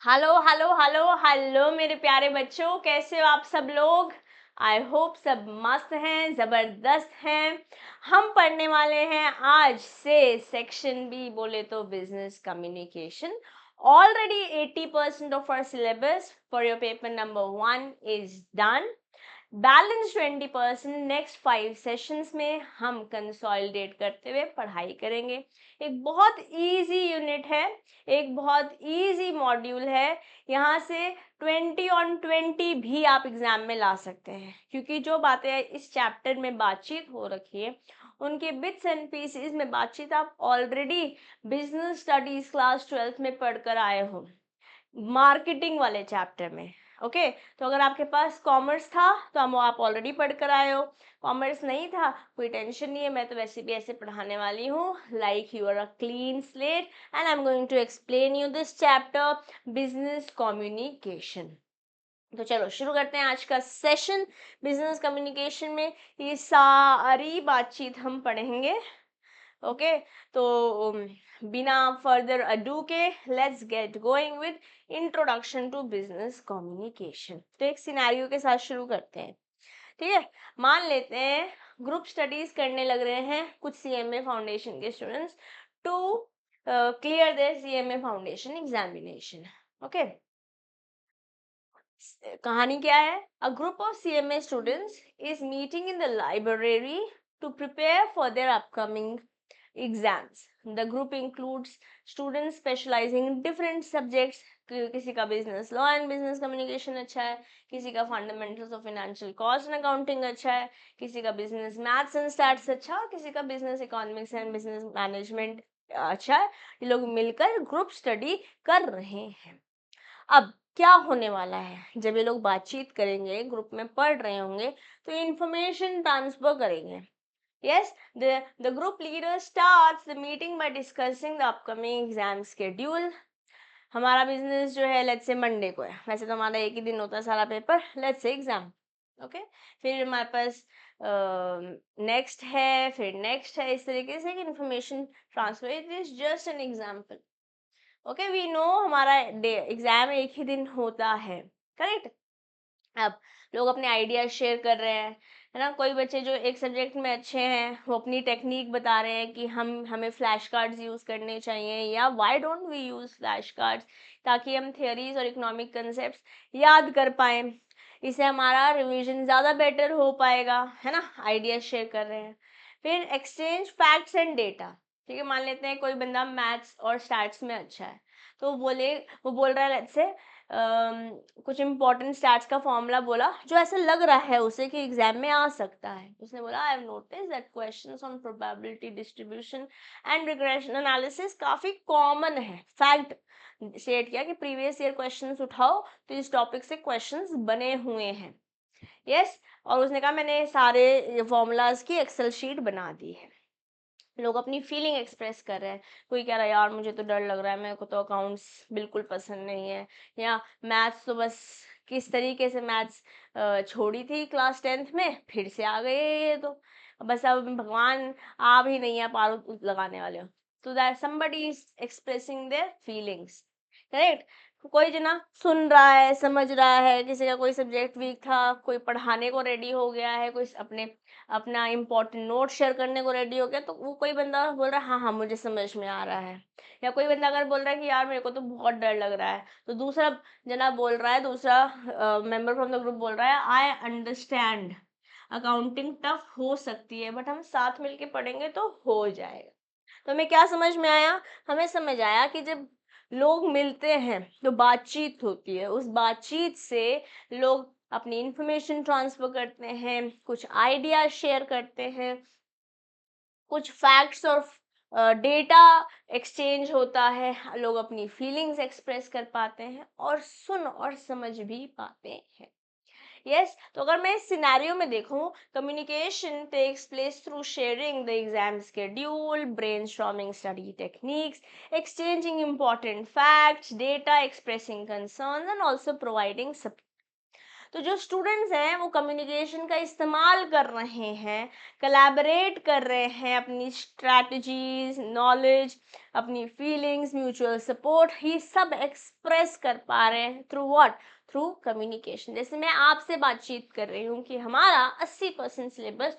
Hello hello hello hello मेरे प्यारे बच्चों, कैसे हो आप सब लोग। आई होप सब मस्त हैं, जबरदस्त हैं। हम पढ़ने वाले हैं आज से सेक्शन बी, बोले तो business communication. Already 80% of our syllabus for your paper number 1 is done. Balance 20% next 5 sessions में हम कंसोलिडेट करते हुए पढ़ाई करेंगे। एक बहुत इजी यूनिट है, एक बहुत इजी मॉड्यूल है। यहाँ से 20 on 20 भी आप एग्जाम में ला सकते हैं, क्योंकि जो बातें इस चैप्टर में बातचीत हो रखी है उनके बिट्स एंड पीसेस में बातचीत आप already business studies class 12th में पढ़कर आए हो, मार्केटिंग वाले चैप्टर में। ओके तो अगर आपके पास कॉमर्स था तो हम आप ऑलरेडी पढ़ कर आए हो। कॉमर्स नहीं था, कोई टेंशन नहीं है, मैं तो वैसे भी ऐसे पढ़ाने वाली हूँ, like you are a clean slate and I am going to explain you this chapter business communication. तो चलो शुरू करते हैं आज का सेशन। बिजनेस कम्युनिकेशन में ये सारी बातचीत हम पढ़ेंगे। ओके तो बिना फर्दर अडू के let's get going with introduction to business communication. तो एक सिनेरियो के साथ शुरू करते हैं, ठीक है। मान लेते हैं ग्रुप स्टडीज करने लग रहे हैं कुछ सीएमए फाउंडेशन के students to clear their CMA foundation examination. Okay कहानी क्या है। A group of CMA students is meeting in the library to prepare for their upcoming exams. The group includes students specializing in different subjects. किसी का business law and business communication अच्छा है, किसी का fundamentals of financial cost and accounting अच्छा है, किसी का बिजनेस मैथ्स एंड स्टैट्स अच्छा, किसी का business economics and business management अच्छा है। ये लोग मिलकर ग्रुप स्टडी कर रहे हैं। अब क्या होने वाला है, जब ये लोग बातचीत करेंगे, ग्रुप में पढ़ रहे होंगे, तो इंफॉर्मेशन ट्रांसफर करेंगे। Yes, the group leader starts the meeting by discussing the upcoming exam schedule. हमारा बिजनेस जो है लेट्स से मंडे को है, वैसे तो हमारा एक ही दिन होता है सारा paper, let's say exam. Okay फिर हमारे पास नेक्स्ट है, फिर नेक्स्ट है, इस तरीके से information transfer. It is just an example. Okay we know हमारा एग्जाम एक ही दिन होता है, करेक्ट। अब लोग अपने आइडियाज शेयर कर रहे हैं, है ना। कोई बच्चे जो एक सब्जेक्ट में अच्छे हैं वो अपनी टेक्निक बता रहे हैं कि हमें फ्लैश कार्ड्स यूज़ करने चाहिए, या why don't we use flash cards, ताकि हम थियोरीज और इकोनॉमिक कंसेप्ट याद कर पाए। इससे हमारा रिवीजन ज़्यादा बेटर हो पाएगा, है ना। आइडियाज शेयर कर रहे हैं। फिर एक्सचेंज फैक्ट्स एंड डेटा। ठीक है, मान लेते हैं कोई बंदा मैथ्स और स्टैट्स में अच्छा है, तो वो बोल रहा है लेट्स से कुछ इंपॉर्टेंट स्टैट्स का फॉर्मूला बोला जो ऐसा लग रहा है उसे कि एग्जाम में आ सकता है। उसने बोला I have notice that questions on probability distribution and regression analysis काफी कॉमन है। फैक्ट स्टेट किया कि प्रीवियस ईयर क्वेश्चंस उठाओ तो इस टॉपिक से क्वेश्चंस बने हुए हैं। यस और उसने कहा मैंने सारे फॉर्मूलाज की एक्सेल शीट बना दी है। लोग अपनी फीलिंग एक्सप्रेस कर रहे हैं। कोई कह रहा है यार मुझे तो डर लग रहा है, मेरे को तो अकाउंट्स बिल्कुल पसंद नहीं है, या मैथ्स तो बस किस तरीके से मैथ्स छोड़ी थी क्लास 10th में, फिर से आ गए ये तो बस अब भगवान आप ही नहीं है पार लगाने वाले हो। तो that somebody is expressing their feelings, correct. कोई जना सुन रहा है, समझ रहा है, किसी का कोई सब्जेक्ट वीक था, कोई पढ़ाने को रेडी हो गया है, कोई अपना इम्पोर्टेंट नोट शेयर करने को रेडी हो गया, तो वो कोई बंदा बोल रहा है हाँ हाँ मुझे समझ में आ रहा है। या कोई बंदा अगर बोल रहा है कि यार मेरे को तो बहुत डर लग रहा है, तो दूसरा जना बोल रहा है, दूसरा मेंबर फ्रॉम द ग्रुप बोल रहा है आई अंडरस्टैंड अकाउंटिंग टफ हो सकती है बट हम साथ मिलके पढ़ेंगे तो हो जाएगा। तो हमें क्या समझ में आया, हमें समझ आया कि जब लोग मिलते हैं तो बातचीत होती है, उस बातचीत से लोग अपनी इंफॉर्मेशन ट्रांसफर करते हैं, कुछ आइडिया शेयर करते हैं, कुछ फैक्ट्स और डेटा एक्सचेंज होता है, लोग अपनी फीलिंग्स एक्सप्रेस कर पाते हैं और सुन और समझ भी पाते हैं। यस तो अगर मैं इस सिनेरियो में देखूं, communication takes place through sharing the exam schedule, brainstorming study techniques, exchanging important facts, data, expressing concerns and also providing support. तो जो स्टूडेंट्स हैं वो कम्युनिकेशन का इस्तेमाल कर रहे हैं, कोलैबोरेट कर रहे हैं, अपनी स्ट्रैटेजीज, नॉलेज, अपनी फीलिंग्स, म्यूचुअल सपोर्ट, ये सब एक्सप्रेस कर पा रहे हैं थ्रू व्हाट, थ्रू कम्युनिकेशन। जैसे मैं आपसे बातचीत कर रही हूँ कि हमारा 80% सिलेबस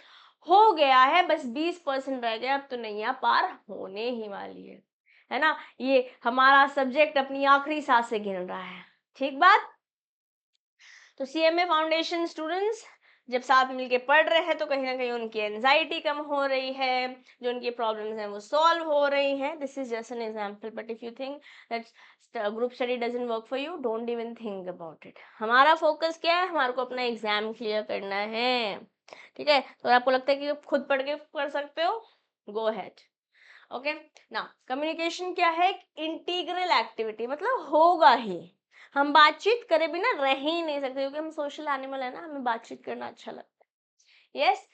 हो गया है, बस 20% रह गया, अब तो नैया पार होने ही वाली है ना। ये हमारा सब्जेक्ट अपनी आखिरी सांसें गिन रहा है, ठीक बात। तो सीएमए फाउंडेशन स्टूडेंट्स जब साथ मिलके पढ़ रहे हैं तो कहीं ना कहीं उनकी एंजाइटी कम हो रही है, जो उनकी प्रॉब्लम्स हैं वो सॉल्व हो रही हैं। This is just an example, but if you think that group study doesn't work for you, don't even think about it. हमारा फोकस क्या है, हमारे को अपना एग्जाम क्लियर करना है, ठीक है। तो आपको लगता है कि आप खुद पढ़ के कर सकते हो, गो अहेड। ओके ना, कम्युनिकेशन क्या है, इंटीग्रल एक्टिविटी, मतलब होगा ही। हम बातचीत करे बिना रह ही नहीं सकते, क्योंकि हम सोशल एनिमल है ना, हमें बातचीत करना अच्छा लगता है। Yes,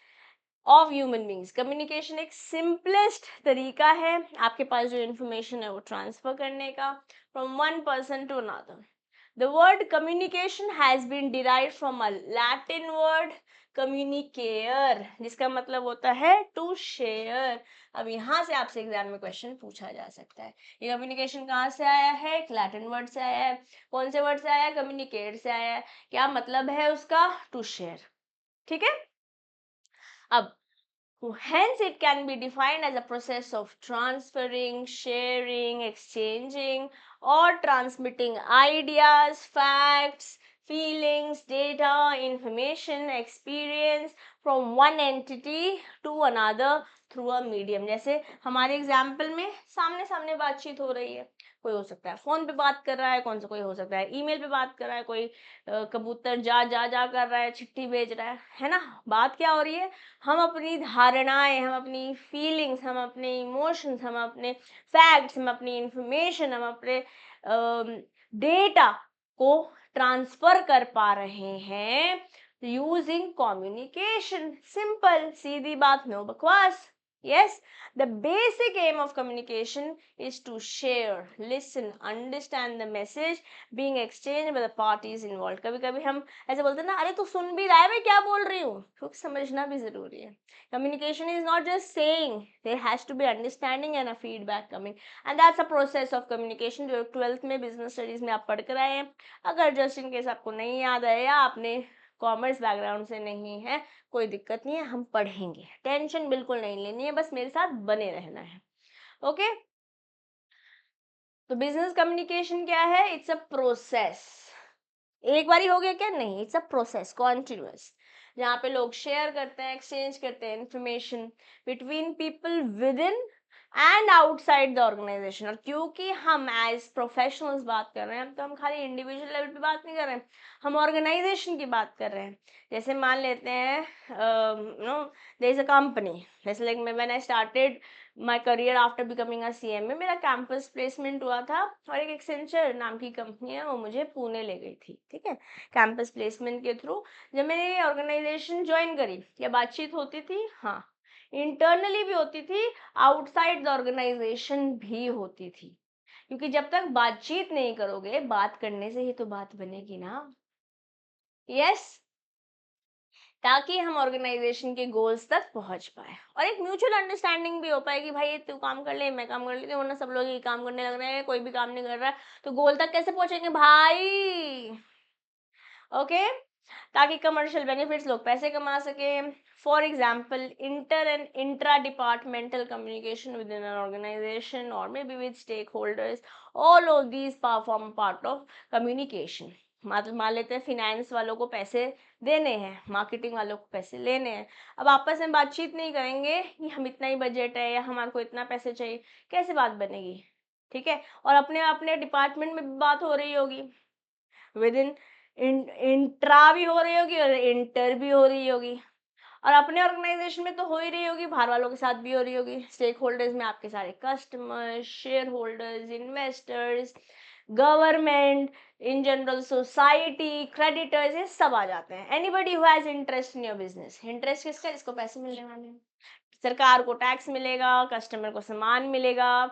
of human beings communication एक सिंपलेस्ट तरीका है आपके पास जो इन्फॉर्मेशन है वो ट्रांसफर करने का, from one person to another. The word communication has been derived from a Latin word communicare, जिसका मतलब होता है to share। अब यहाँ से आपसे एग्जाम में क्वेश्चन पूछा जा सकता है, ये कम्युनिकेशन कहाँ से आया है, एक लैटिन वर्ड से आया है। कौन से वर्ड से आया है, कम्युनिकेट से आया है। क्या मतलब है उसका, टू शेयर, ठीक है। अब hence it can be defined as a process of transferring, sharing, exchanging or transmitting ideas, facts, feelings, data, information, experience from one entity to another through a medium। जैसे हमारे एग्जाम्पल में सामने सामने बातचीत हो रही है, कोई हो सकता है फोन पे बात कर रहा है, कौन सा कोई हो सकता है ईमेल पे बात कर रहा है, कोई कबूतर जा जा जा कर रहा है, चिट्ठी भेज रहा है ना। बात क्या हो रही है, हम अपनी धारणाएं, हम अपनी फीलिंग्स, हम अपने इमोशंस, हम अपने फैक्ट्स, हम अपनी इंफॉर्मेशन, हम अपने डेटा को ट्रांसफर कर पा रहे हैं यूजिंग कम्युनिकेशन। सिंपल सीधी बात, नो बकवास। Yes, the basic aim of communication is to share, listen, understand the message being exchanged by the parties involved। कभी कभी हम ऐसे बोलते हैं ना, अरे तू सुन भी रहा है मैं क्या बोल रही हूँ, क्योंकि समझना भी जरूरी है। Communication is not just saying, there has to be understanding and a feedback coming, and that's a process of communication जो 12th में business studies में आप पढ़ कर आए हैं। अगर जस्ट इन केस आपको नहीं याद है या आपने कॉमर्स बैकग्राउंड से नहीं है, कोई दिक्कत नहीं है, हम पढ़ेंगे, टेंशन बिल्कुल नहीं लेनी है, बस मेरे साथ बने रहना है। ओके, तो बिजनेस कम्युनिकेशन क्या है, इट्स अ प्रोसेस। एक बार ही हो गया क्या, नहीं, इट्स अ प्रोसेस कॉन्टिन्यूअस, जहाँ पे लोग शेयर करते हैं, एक्सचेंज करते हैं information between people within and outside the organisation. और क्योंकि हम एज प्रोफेशनल्स बात कर रहे हैं, तो हम खाली इंडिविजुअल लेवल पे बात नहीं कर रहे हैं, हम ऑर्गेनाइजेशन की बात कर रहे हैं। जैसे मान लेते हैं no there is a company, जैसे like when I started my career after becoming a CMA, मेरा कैंपस प्लेसमेंट हुआ था, और एक एक्सेंचर नाम की कंपनी है वो मुझे पुणे ले गई थी, ठीक है, कैंपस प्लेसमेंट के थ्रू। जब मैंने ये ऑर्गेनाइजेशन ज्वाइन करी, या बातचीत होती थी, हाँ, इंटरनली भी होती थी, आउटसाइड द ऑर्गेनाइजेशन भी होती थी, क्योंकि जब तक बातचीत नहीं करोगे, बात करने से ही तो बात बनेगी ना। यस, ताकि हम ऑर्गेनाइजेशन के गोल्स तक पहुंच पाए, और एक म्यूचुअल अंडरस्टैंडिंग भी हो पाए कि भाई तू काम कर ले, मैं काम कर लेती हूँ, वरना सब लोग ये काम करने लग रहे हैं, कोई भी काम नहीं कर रहा है, तो गोल तक कैसे पहुंचेंगे भाई। ओके, ताकि कमर्शियल बेनिफिट्स, लोग पैसे कमा सके। For example, inter and intra departmental communication within an organisation और maybe with stakeholders, all of these form part of communication. मतलब मान लेते हैं फिनेंस वालों को पैसे देने हैं, मार्केटिंग वालों को पैसे लेने हैं, अब आपस में बातचीत नहीं करेंगे कि हम इतना ही बजट है या हमारे को इतना पैसे चाहिए, कैसे बात बनेगी, ठीक है। और अपने अपने डिपार्टमेंट में भी बात हो रही होगी, विद इन इंट्रा भी हो रही होगी और इंटर भी हो रही होगी, और अपने ऑर्गेनाइजेशन में तो हो ही रही होगी, बाहर वालों के साथ भी हो रही होगी। स्टेक होल्डर्स में आपके सारे customers, share holders, investors, government, in general society, creditors, ये सब आ जाते हैं। Anybody who has interest in your business, interest किसका, जिसको पैसे मिलने वाले हैं, सरकार को टैक्स मिलेगा, कस्टमर को सामान मिलेगा,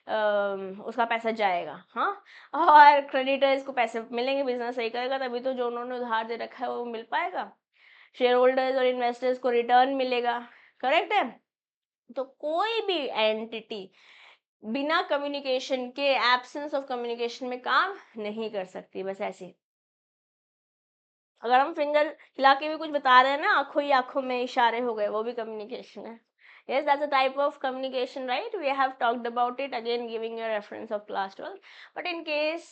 उसका पैसा जाएगा, हाँ, और क्रेडिटर्स को पैसे मिलेंगे, बिजनेस सही करेगा तभी तो जो उन्होंने उधार दे रखा है वो मिल पाएगा, शेयर होल्डर्स और इन्वेस्टर्स को रिटर्न मिलेगा, करेक्ट है। तो कोई भी एंटिटी बिना कम्युनिकेशन के, एब्सेंस ऑफ कम्युनिकेशन में काम नहीं कर सकती, बस ऐसे। अगर हम फिंगर हिला के भी कुछ बता रहे हैं ना, आंखों ही आंखों में इशारे हो गए, वो भी कम्युनिकेशन है। Yes, that's a type of communication, right? We have talked about it, again giving a reference of class 12. But in case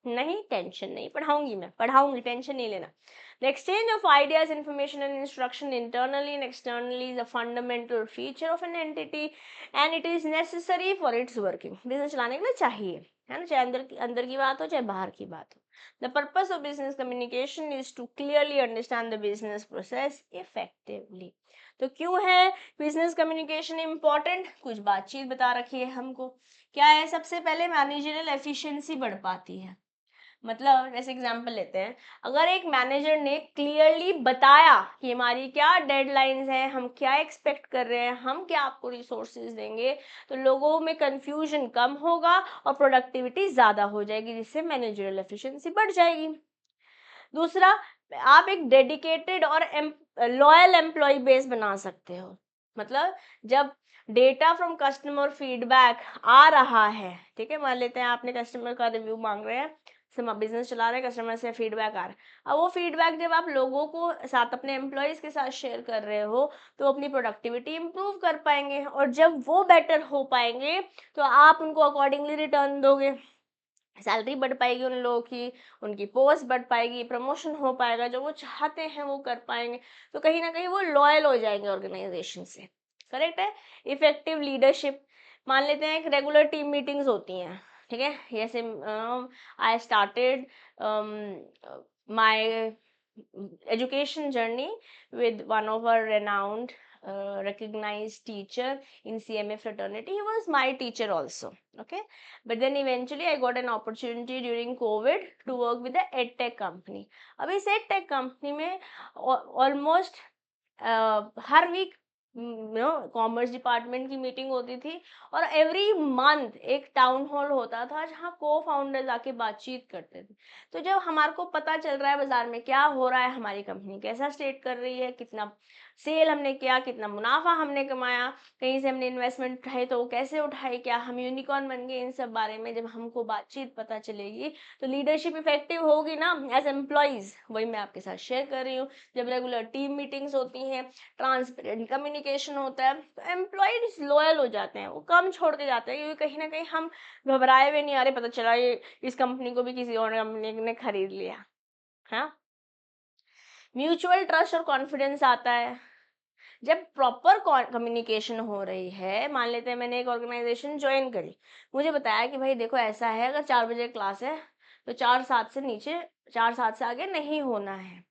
नहीं, टेंशन नहीं, पढ़ाऊंगी मैं, पढ़ाऊंगी, टेंशन नहीं लेना। The exchange of ideas, information and instruction internally and externally is a fundamental feature of an entity and it is necessary for its working. Business चलाने के लिए चाहिए, है ना, चाहे अंदर की बात हो चाहे बाहर की बात हो। The purpose of business communication is to clearly understand the business process effectively. तो क्यों है बिजनेस कम्युनिकेशन इम्पोर्टेंट? कुछ बातचीत बता रखी है हमको। क्या है? सबसे पहले मैनेजरियल एफिशिएंसी बढ़ पाती है। मतलब जैसे एग्जांपल लेते हैं, अगर एक मैनेजर ने क्लियरली बताया कि हमारी क्या डेडलाइंस हैं, हम क्या एक्सपेक्ट कर रहे हैं, हम क्या आपको रिसोर्सेज देंगे, तो लोगों में कंफ्यूजन कम होगा और प्रोडक्टिविटी ज़्यादा हो जाएगी, जिससे मैनेजरियल एफिशिएंसी बढ़ जाएगी। दूसरा, आप एक डेडिकेटेड और लॉयल एम्प्लॉय बेस बना सकते हो। मतलब जब डेटा फ्रॉम कस्टमर फीडबैक आ रहा है, ठीक है, मान लेते हैं आपने कस्टमर का रिव्यू मांग रहे हैं, बिजनेस चला रहे हैं, कस्टमर से फीडबैक आ रहा है, अब वो फीडबैक जब आप लोगों को साथ, अपने एम्प्लॉयज के साथ शेयर कर रहे हो, तो अपनी प्रोडक्टिविटी इंप्रूव कर पाएंगे, और जब वो बेटर हो पाएंगे तो आप उनको अकॉर्डिंगली रिटर्न दोगे, सैलरी बढ़ पाएगी उन लोगों की, उनकी पोस्ट बढ़ पाएगी, प्रमोशन हो पाएगा, जो वो चाहते हैं वो कर पाएंगे, तो कहीं ना कहीं वो लॉयल हो जाएंगे ऑर्गेनाइजेशन से, करेक्ट है। इफेक्टिव लीडरशिप, मान लेते हैं एक रेगुलर टीम मीटिंग्स होती हैं, ठीक है, जैसे आई started my education journey with one of our renowned recognized teacher in CMA fraternity. He was my teacher also, okay, but then eventually I got an opportunity during COVID to work with the edtech company. अब इस edtech company में almost हर week commerce department की meeting होती थी, और every month एक town hall होता था जहाँ को फाउंडर्स आके बातचीत करते थे। तो जब हमारे को पता चल रहा है बाजार में क्या हो रहा है, हमारी कंपनी कैसा स्टेट कर रही है, कितना सेल हमने किया, कितना मुनाफा हमने कमाया, कहीं से हमने इन्वेस्टमेंट उठाए तो वो कैसे उठाए, क्या हम यूनिकॉर्न बन गए, इन सब बारे में जब हमको बातचीत पता चलेगी तो लीडरशिप इफेक्टिव होगी ना एज एम्प्लॉइज। वही मैं आपके साथ शेयर कर रही हूँ, जब रेगुलर टीम मीटिंग्स होती हैं, ट्रांसपेरेंट कम्युनिकेशन होता है, तो एम्प्लॉयज लॉयल हो जाते हैं, वो कम छोड़ के जाते हैं, क्योंकि कहीं ना कहीं हम घबराए हुए नहीं आ रहे, पता चला ये इस कंपनी को भी किसी और कंपनी ने खरीद लिया, हाँ। म्यूचुअल ट्रस्ट और कॉन्फिडेंस आता है जब प्रॉपर कम्युनिकेशन हो रही है। मान लेते हैं मैंने एक ऑर्गेनाइजेशन ज्वाइन करी, मुझे बताया कि भाई देखो ऐसा है, अगर 4 बजे क्लास है तो 4:07 से नीचे, 4:07 से आगे नहीं होना है,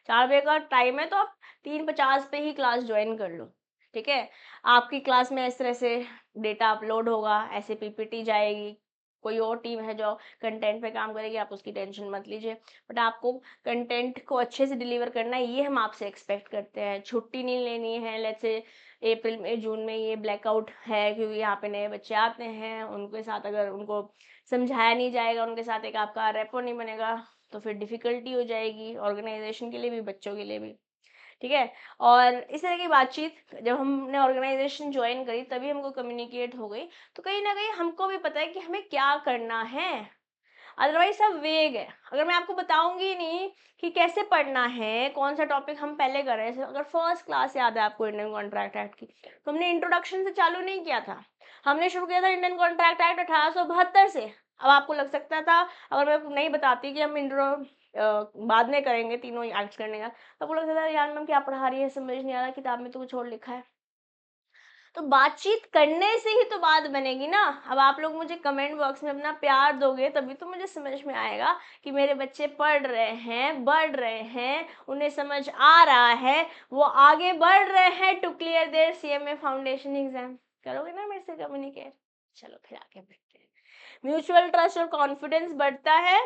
4 बजे का टाइम है तो आप 3:50 पे ही क्लास ज्वाइन कर लो, ठीक है। आपकी क्लास में इस तरह से डेटा अपलोड होगा, ऐसे पीपीटी जाएगी, कोई और टीम है जो कंटेंट पे काम करेगी, आप उसकी टेंशन मत लीजिए, बट आपको कंटेंट को अच्छे से डिलीवर करना है, ये हम आपसे एक्सपेक्ट करते हैं। छुट्टी नहीं लेनी है, लेट्स से अप्रैल में जून में ये ब्लैकआउट है क्योंकि यहाँ पे नए बच्चे आते हैं, उनके साथ अगर उनको समझाया नहीं जाएगा, उनके साथ एक आपका रेपो नहीं बनेगा, तो फिर डिफिकल्टी हो जाएगी ऑर्गेनाइजेशन के लिए भी, बच्चों के लिए भी, ठीक है। और इस तरह की बातचीत जब हमने ऑर्गेनाइजेशन ज्वाइन करी तभी हमको कम्युनिकेट हो गई, तो कहीं ना कहीं हमको भी पता है कि हमें क्या करना है, अदरवाइज सब वेग है। अगर मैं आपको बताऊंगी नहीं कि कैसे पढ़ना है, कौन सा टॉपिक हम पहले कर रहे हैं, अगर फर्स्ट क्लास याद है आपको इंडियन कॉन्ट्रैक्ट एक्ट की, तो हमने इंट्रोडक्शन से चालू नहीं किया था, हमने शुरू किया था इंडियन कॉन्ट्रैक्ट एक्ट 1872 से। अब आपको लग सकता था अगर मैं नहीं बताती कि हम इंट्रो बाद में करेंगे तीनों एक्ट करने का, तो आपको लगता था यार मैम क्या पढ़ा रही है, समझ नहीं आ रहा, किताब में तो कुछ और लिखा है। तो बातचीत करने से ही तो बात बनेगी ना। अब आप लोग मुझे कमेंट बॉक्स में अपना प्यार दोगे तभी तो मुझे समझ में आएगा कि मेरे बच्चे पढ़ रहे हैं, बढ़ रहे हैं, उन्हें समझ आ रहा है, वो आगे बढ़ रहे हैं to clear their CMA foundation exam. करोगे ना मेरे से कम्युनिकेट? चलो फिर आगे बढ़ते हैं। म्यूचुअल ट्रस्ट और कॉन्फिडेंस बढ़ता है,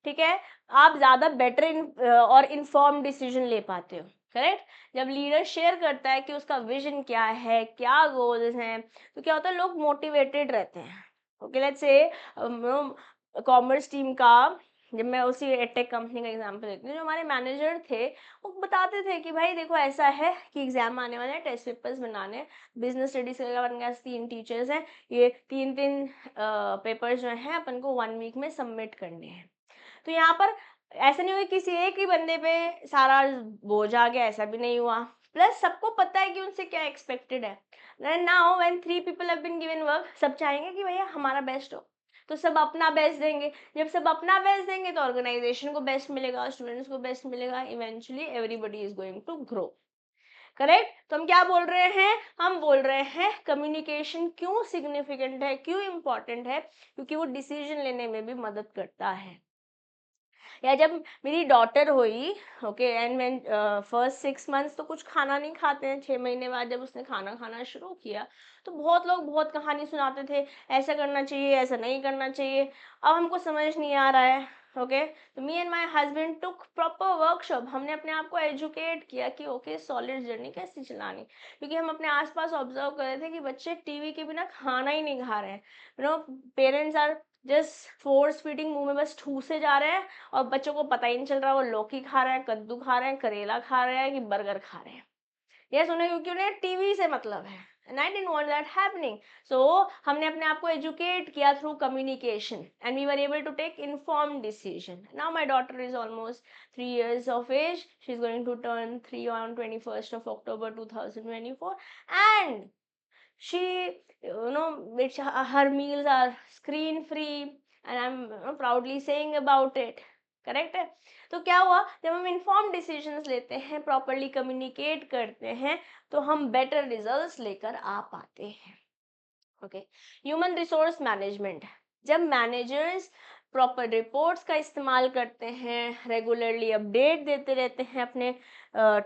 ठीक है, आप ज्यादा बेटर और इन्फॉर्म डिसीजन ले पाते हो। करेक्ट। जब लीडर शेयर करता है कि उसका विजन क्या है, क्या गोल्स हैं, तो क्या होता है, लोग मोटिवेटेड रहते हैं। Okay, let's say commerce team का, जब मैं उसी एडटेक कंपनी का एग्जांपल देती हूँ, जो हमारे मैनेजर थे वो बताते थे कि भाई देखो ऐसा है कि एग्जाम आने वाले हैं, टेस्ट पेपर्स बनाने हैं, बिजनेस स्टडीज का अपन के पास 3 टीचर्स हैं, ये 3 पेपर्स जो हैं अपन को 1 वीक में सबमिट करने हैं। तो यहाँ पर ऐसा नहीं हुआ किसी एक ही बंदे पे सारा बोझ आ गया, ऐसा भी नहीं हुआ। प्लस सबको पता है कि उनसे क्या एक्सपेक्टेड है। Now when 3 people have been given work, सब चाहेंगे कि भैया हमारा बेस्ट हो, तो सब अपना बेस्ट देंगे। जब सब अपना बेस्ट देंगे तो ऑर्गेनाइजेशन को बेस्ट मिलेगा, स्टूडेंट्स को बेस्ट मिलेगा, eventually everybody is going to grow. Correct. तो हम क्या बोल रहे हैं, हम बोल रहे हैं कम्युनिकेशन क्यों सिग्निफिकेंट है, क्यों इंपॉर्टेंट है, क्योंकि वो डिसीजन लेने में भी मदद करता है। या जब मेरी डॉटर हुई, ओके, एंड मैं फर्स्ट 6 मंथ्स तो कुछ खाना नहीं खाते हैं, 6 महीने बाद जब उसने खाना खाना शुरू किया तो बहुत लोग बहुत कहानी सुनाते थे, ऐसा करना चाहिए, ऐसा नहीं करना चाहिए। अब हमको समझ नहीं आ रहा है। ओके, तो me and my husband took proper workshop, हमने अपने आप को एजुकेट किया कि ओके सॉलिड जर्नी कैसे चलानी, क्योंकि हम अपने आसपास ऑब्जर्व कर रहे थे कि बच्चे टीवी के बिना खाना ही नहीं खा रहे हैं। Parents are just force feeding, मुंह में बस ठूसे जा रहे हैं, और बच्चों को पता ही नहीं चल रहा वो लौकी खा रहे हैं, कद्दू खा रहे हैं, करेला खा रहे हैं कि बर्गर खा रहे हैं। यस, उन्हें क्योंकि उन्हें टीवी से मतलब है, and I didn't want that happening. सो हमने अपने आप को एजुकेट किया through communication, and we were able to take informed decision. Now my daughter is almost 3 years of age, she is going to turn 3 on 21st of October 2024, and she, which her meals are screen free, and I'm proudly saying about it. Correct है। तो क्या हुआ, जब हम inform decisions लेते हैं, properly communicate करते हैं, तो हम बेटर रिजल्ट्स लेकर आ पाते हैं। ओके, ह्यूमन रिसोर्स मैनेजमेंट, जब मैनेजर्स प्रॉपर रिपोर्ट्स का इस्तेमाल करते हैं, रेगुलरली अपडेट देते रहते हैं अपने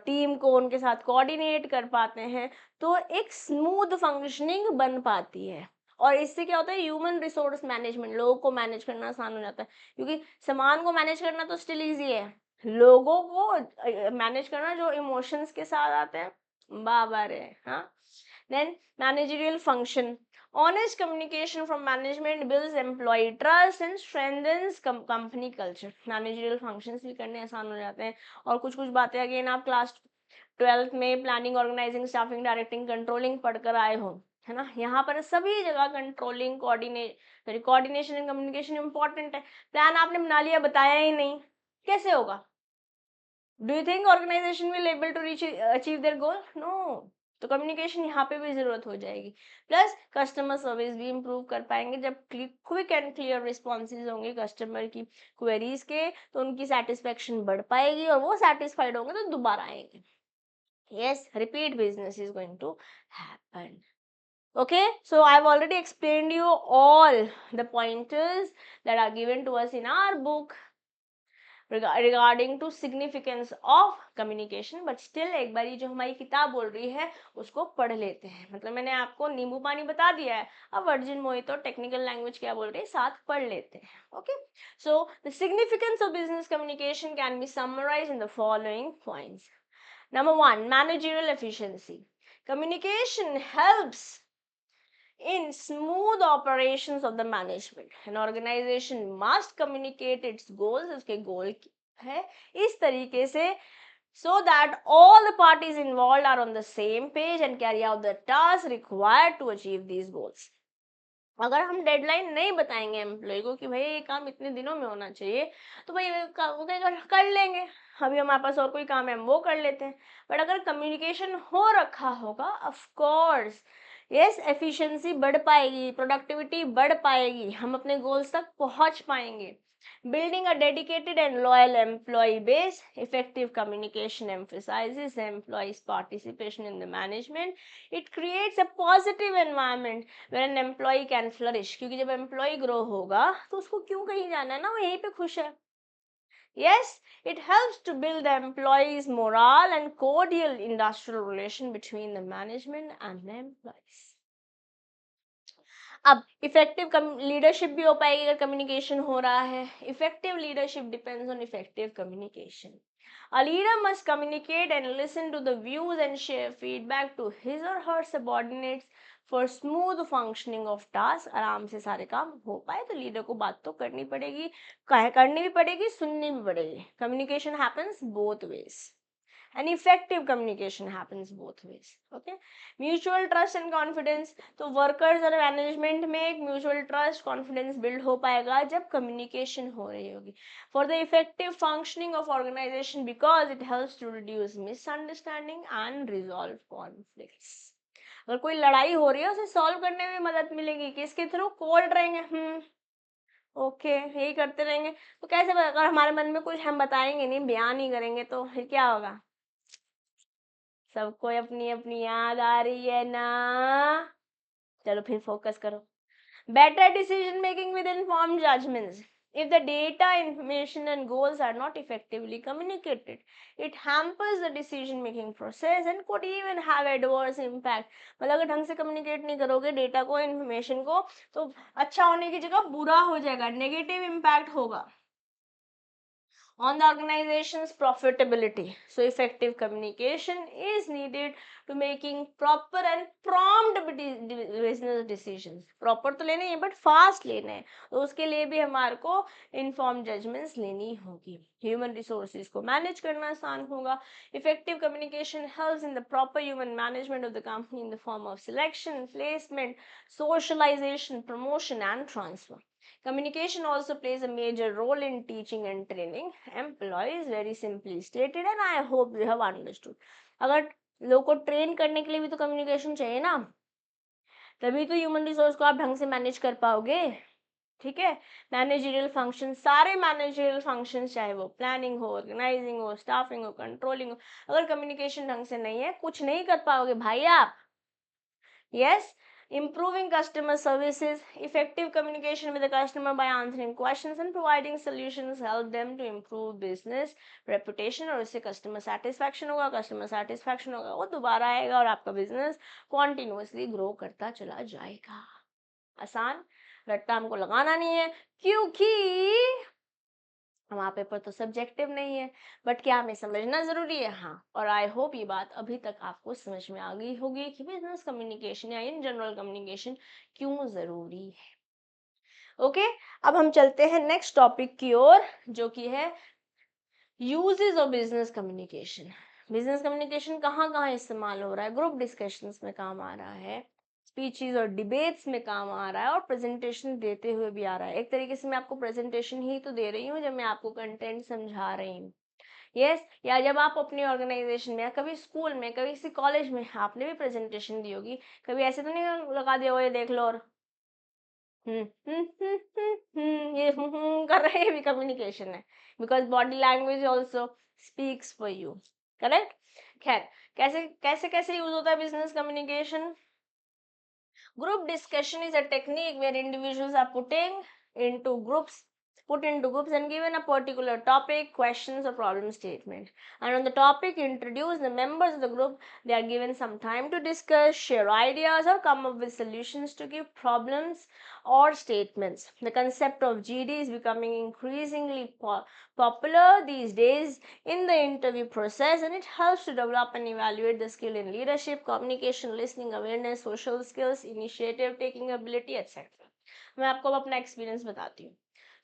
टीम को, उनके साथ कोऑर्डिनेट कर पाते हैं, तो एक स्मूथ फंक्शनिंग बन पाती है। और इससे क्या होता है, ह्यूमन रिसोर्स मैनेजमेंट, लोगों को मैनेज करना आसान हो जाता है, क्योंकि सामान को मैनेज करना तो स्टिल इजी है, लोगों को मैनेज करना जो इमोशंस के साथ आते हैं, बाबा रे। हाँ, then managerial function, honest communication from management builds employee trust and strengthens company culture। Managerial functions भी करने आसान हो जाते हैं। और कुछ कुछ बातें अगेन आप क्लास 12th में planning, organising, staffing, directing, controlling पढ़कर आए हो, है ना। यहाँ पर सभी जगह controlling, coordination and communication important है। प्लान आपने बना लिया, बताया ही नहीं, कैसे होगा? Do you think organisation will able to reach achieve their goal? No. तो कम्युनिकेशन यहाँ पे भी जरूरत हो जाएगी। प्लस कस्टमर सर्विस भी इम्प्रूव कर पाएंगे, जब क्विक एंड क्लियर रिस्पॉन्सेज होंगे कस्टमर की क्वेरीज के, तो उनकी सेटिस्फेक्शन बढ़ पाएगी, और वो सेटिस्फाइड होंगे तो दोबारा आएंगे। Yes, repeat business is going to happen. Okay, so I've already explained you all the pointers that are given to us in our book regarding to significance of communication, but still एक बार ये जो हमारी किताब बोल रही है उसको पढ़ लेते हैं। मतलब मैंने आपको नींबू पानी बता दिया है, अब वर्जिन मोहितो टेक्निकल लैंग्वेज क्या बोल रही है साथ पढ़ लेते हैं। Okay, so the significance of business communication can be summarised in the following points. Number 1, managerial efficiency. Communication helps in smooth operations of the management. An organization must communicate its goals, उसके गोल है इस तरीके से, so that all the parties involved are on the same page and carry out the tasks required to achieve these goals. अगर हम deadline नहीं बताएंगे employ को कि भाई ये काम इतने दिनों में होना चाहिए, तो भाई वो कर लेंगे, अभी हमारे पास और कोई काम है हम वो कर लेते हैं। बट अगर कम्युनिकेशन हो रखा होगा, ऑफ कोर्स यस, एफिशिएंसी बढ़ पाएगी, प्रोडक्टिविटी बढ़ पाएगी, हम अपने गोल्स तक पहुंच पाएंगे। Building a dedicated and loyal employee base, effective communication emphasizes employees' participation in the management. It creates a positive environment where an employee can flourish. क्योंकि जब employee grow होगा तो उसको क्यों कहीं जाना है ना, वो यहीं पे खुश है। Yes, it helps to build the employees' morale and cordial industrial relation between the management and the employees. अब इफेक्टिव लीडरशिप भी हो पाएगी अगर कम्युनिकेशन हो रहा है। Effective leadership depends on effective communication. A leader must communicate and listen to the views and share feedback to his or her subordinates for smooth functioning of task. आराम से सारे काम हो पाए तो लीडर को बात तो करनी पड़ेगी, करनी भी पड़ेगी, सुननी भी पड़ेगी. Communication happens both ways. And effective communication happens both ways. Okay, mutual trust and confidence. तो workers और management में एक mutual trust confidence build हो पाएगा जब communication हो रही होगी. For the effective functioning of organization, because it helps to reduce misunderstanding and resolve conflicts. अगर कोई लड़ाई हो रही है उसे सॉल्व करने में मदद मिलेगी. किसके थ्रू? कोल्ड रहेंगे, ओके यही करते रहेंगे तो कैसे? अगर हमारे मन में कुछ हम बताएंगे नहीं, बयान नहीं करेंगे तो फिर क्या होगा? सबको अपनी अपनी याद आ रही है ना? चलो फिर फोकस करो. Better decision making with informed judgements. If the data, information and goals are not effectively communicated, it hampers the decision making process and could even have adverse impact. मतलब अगर ढंग से कम्युनिकेट नहीं करोगे डेटा को, information को, तो अच्छा होने की जगह बुरा हो जाएगा, नेगेटिव इम्पैक्ट होगा on the organization's profitability. So effective communication is needed to making proper and prompt business decisions. Proper तो लेने हैं but fast लेने हैं, तो उसके लिए भी हमारे को informed judgments लेनी होगी. Human resources को manage करना आसान होगा. Effective communication helps in the proper human management of the company in the form of selection, placement, socialization, promotion and transfer. Communication also plays a major role in teaching and training employees, very simply stated, and I hope you have understood. अगर लोगों को train करने के लिए भी तो communication चाहिए ना, तभी तो ह्यूमन रिसोर्स को आप ढंग से मैनेज कर पाओगे. ठीक है, मैनेजरियल फंक्शन, सारे मैनेजरियल फंक्शन, चाहे वो प्लानिंग हो, ऑर्गेनाइजिंग हो, स्टाफिंग हो, कंट्रोलिंग हो, अगर कम्युनिकेशन ढंग से नहीं है कुछ नहीं कर पाओगे भाई आप. Yes, improving customer services, effective communication with the customer by answering questions and providing solutions help them to improve business reputation और उससे customer satisfaction होगा. customer satisfaction होगा वो दोबारा आएगा और आपका business continuously grow करता चला जाएगा. आसान रट्टा हमको लगाना नहीं है क्योंकि हमारा पेपर तो सब्जेक्टिव नहीं है, बट क्या हमें समझना जरूरी है. हाँ, और आई होप ये बात अभी तक आपको समझ में आ गई होगी कि बिजनेस कम्युनिकेशन या इन जनरल कम्युनिकेशन क्यों जरूरी है. ओके, अब हम चलते हैं नेक्स्ट टॉपिक की ओर, जो कि है uses of business communication. Business communication कहाँ कहाँ इस्तेमाल हो रहा है? ग्रुप डिस्कशंस में काम आ रहा है, स्पीचेस और डिबेट्स में काम आ रहा है, और प्रेजेंटेशन देते हुए भी आ रहा है. एक तरीके से मैं आपको प्रेजेंटेशन ही तो दे रही हूँ जब मैं आपको कंटेंट समझा रही हूँ. यस, या जब आप अपनी ऑर्गेनाइजेशन में या कभी स्कूल में, कभी किसी कॉलेज में आपने भी प्रेजेंटेशन दी होगी, कभी ऐसे तो नहीं लगा दिया हो ये देख लो और ये कर रहे हैं, भी कम्युनिकेशन है, because body language also speaks for you. Correct. खैर, कैसे कैसे कैसे यूज होता है business communication? Group discussion is a technique where individuals are put into groups and given a particular topic, questions or problem statement. And on the topic introduce the members of the group, they are given some time to discuss, share ideas or come up with solutions to give problems or statements. The concept of GD is becoming increasingly popular these days in the interview process, and it helps to develop and evaluate the skill in leadership, communication, listening, awareness, social skills, initiative taking ability, etc. मैं आपको अपना experience बताती हूँ.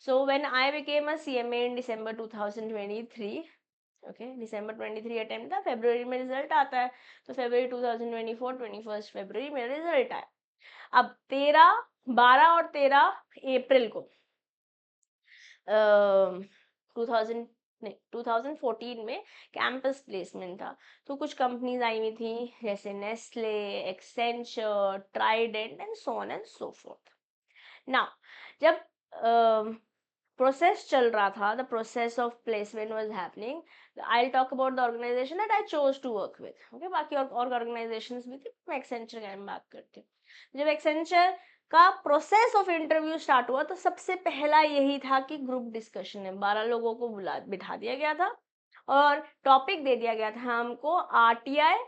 So when I became a CMA in December 2023, okay, December 23 attempt था, फरवरी में result आता है, तो फरवरी 2024 21 फरवरी में रिजल्ट आया. अब 12 और 13 अप्रैल को 2000 नहीं 2014 में कैंपस प्लेसमेंट था. तो कुछ कंपनीज आई हुई थी जैसे Nestle, Accenture, Trident and so on and so forth. Now जब प्रोसेस चल रहा था, the process of placement was happening, I talk about the organisation that I chose to work with. Okay, बाकी और ऑर्गेनाइजेशंस भी थी, मैं एक्सेंचर के बारे में बात करती हूँ. जब एक्सेंचर का प्रोसेस ऑफ इंटरव्यू स्टार्ट हुआ तो सबसे पहला यही था कि ग्रुप डिस्कशन है. 12 लोगों को बिठा दिया गया था और टॉपिक दे दिया गया था हमको, RTI,